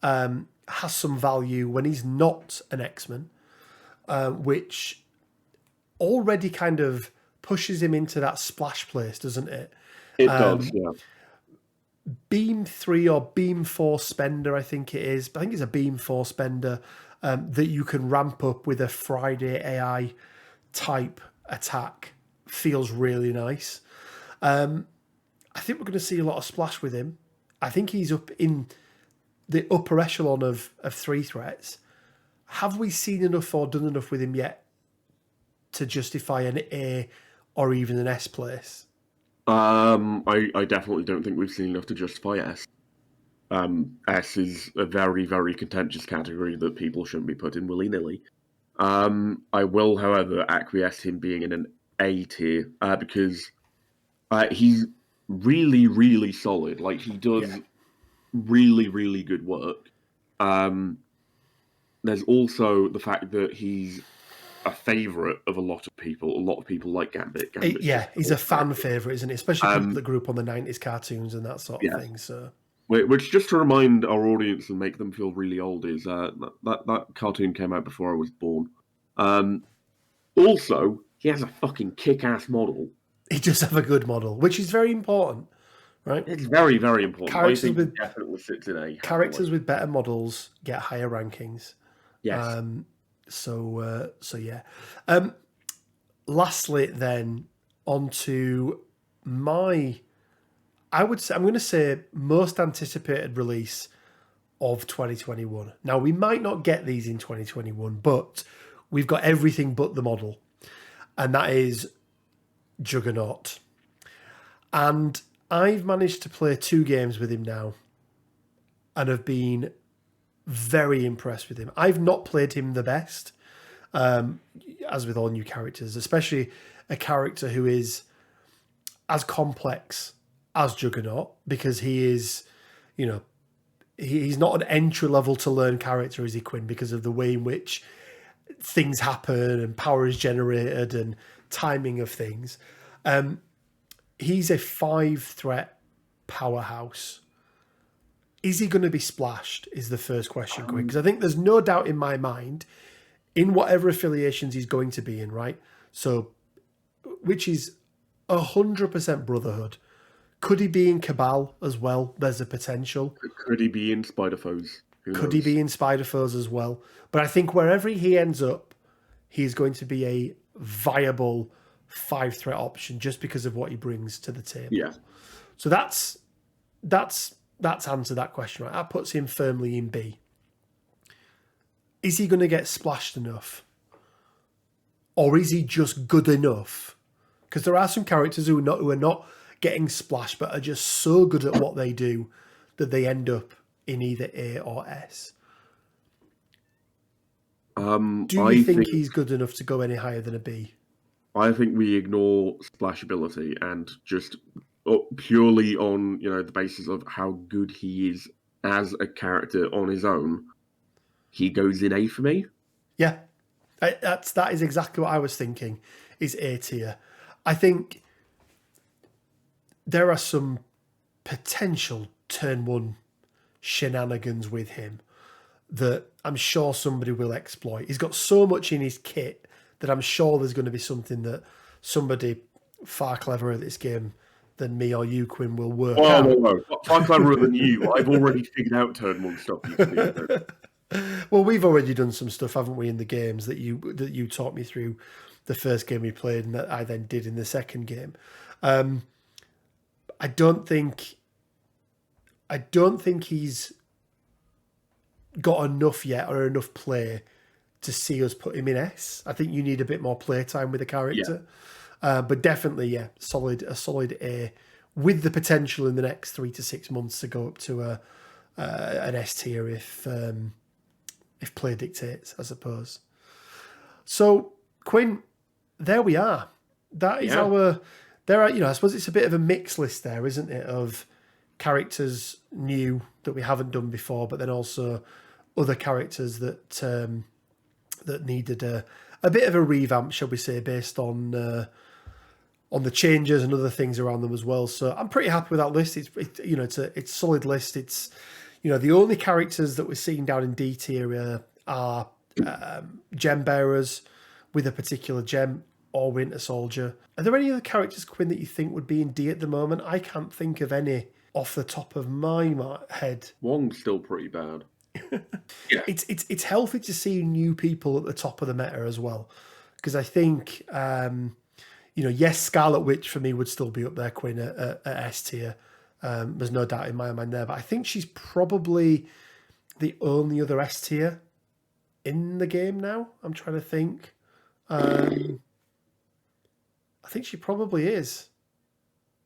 has some value when he's not an X-Men, which already kind of pushes him into that splash place, doesn't it? It does, yeah. Beam 3 or Beam 4 spender, I think it is. I think it's a Beam 4 spender that you can ramp up with a Friday AI type attack. Feels really nice. I think we're going to see a lot of splash with him. I think he's up in the upper echelon of three threats. Have we seen enough or done enough with him yet to justify an A or even an S place? I definitely don't think we've seen enough to justify S. S is a very, very contentious category that people shouldn't be put in willy-nilly. I will, however, acquiesce him being in an A tier because he's really, really solid. Like, he does really, really good work. There's also the fact that he's a favourite of a lot of people. A lot of people like Gambit. He's a fan favourite, isn't he? Especially people that grew up on the 90s cartoons and that sort of thing. So, which, just to remind our audience and make them feel really old, is that cartoon came out before I was born. Also, he has a fucking kick-ass model. He does have a good model, which is very important, right? It's very, very important. Characters I think with, definitely sits in A. Characters with better models get higher rankings. Yes. So yeah. Lastly, then, on to my, I'm going to say most anticipated release of 2021. Now, we might not get these in 2021, but we've got everything but the model, and that is Juggernaut. And I've managed to play 2 games with him now and have been very impressed with him. I've not played him the best, as with all new characters, especially a character who is as complex as Juggernaut, because he is, he's not an entry level to learn character, is he, Quinn? Because of the way in which things happen and power is generated and timing of things. He's a 5-threat powerhouse. Is he going to be splashed? Is the first question, Quinn? Because I think there's no doubt in my mind, in whatever affiliations he's going to be in, right? So, which is 100% Brotherhood. Could he be in Cabal as well? There's a potential. Could he be in Spider-Foes? Could he be in Spider-Foes as well? But I think wherever he ends up, he's going to be a viable 5-threat option just because of what he brings to the table. Yeah. So that's answered that question, right? That puts him firmly in B. Is he going to get splashed enough? Or is he just good enough? Because there are some characters who are not getting splashed, but are just so good at what they do that they end up in either A or S. Do you think he's good enough to go any higher than a B? I think we ignore splashability and just purely on the basis of how good he is as a character on his own. He goes in A for me. Yeah, that is exactly what I was thinking. Is A tier. I think there are some potential turn one shenanigans with him that I'm sure somebody will exploit. He's got so much in his kit that I'm sure there's going to be something that somebody far cleverer at this game than me or you, Quinn, will work out. No. Far cleverer than you. I've already figured out turn one stuff. Well, we've already done some stuff, haven't we, in the games that you taught me through the first game we played and that I then did in the second game. I don't think he's got enough yet or enough play to see us put him in S. I think you need a bit more play time with the character. Yeah. But definitely, a solid A with the potential in the next 3 to 6 months to go up to an S tier if play dictates, I suppose. So, Quinn, there we are. That is I suppose it's a bit of a mixed list there, isn't it, of characters new that we haven't done before, but then also other characters that needed a bit of a revamp, shall we say, based on the changes and other things around them as well. So I'm pretty happy with that list. It's a solid list. It's the only characters that we're seeing down in D tier are gem bearers with a particular gem or Winter Soldier. Are there any other characters, Quinn, that you think would be in D at the moment? I can't think of any off the top of my head. Wong's still pretty bad. Yeah. It's healthy to see new people at the top of the meta as well, because I think yes, Scarlet Witch for me would still be up there, Quinn, at S tier. There's no doubt in my mind there, but I think she's probably the only other S tier in the game now. I'm trying to think. I think she probably is.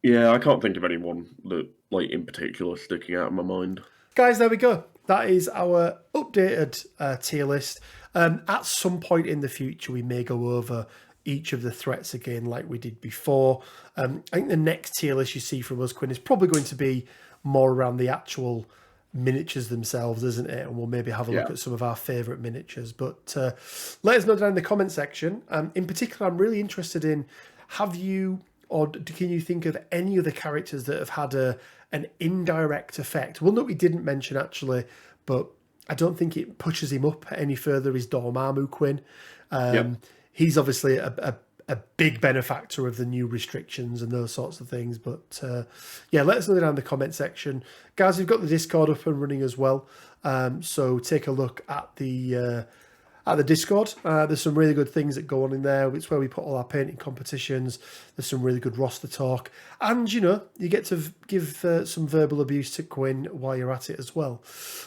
Yeah, I can't think of anyone that in particular sticking out in my mind. Guys, there we go. That is our updated tier list. At some point in the future, we may go over each of the threats again like we did before. I think the next tier list you see from us, Quinn, is probably going to be more around the actual miniatures themselves, isn't it? And we'll maybe have a look at some of our favourite miniatures. But let us know down in the comment section. In particular, I'm really interested in, can you think of any other characters that have had an indirect effect? One that we didn't mention actually, but I don't think it pushes him up any further, is Dormammu, Quinn. He's obviously a big benefactor of the new restrictions and those sorts of things. But let us know down in the comment section. Guys, we've got the Discord up and running as well. So take a look at the Discord. There's some really good things that go on in there. It's where we put all our painting competitions. There's some really good roster talk. And, you get to give some verbal abuse to Quinn while you're at it as well.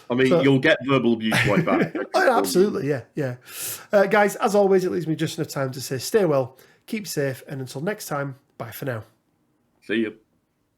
I mean, you'll get verbal abuse right back. Absolutely, yeah. Guys, as always, it leaves me just enough time to say stay well, keep safe, and until next time, bye for now. See you.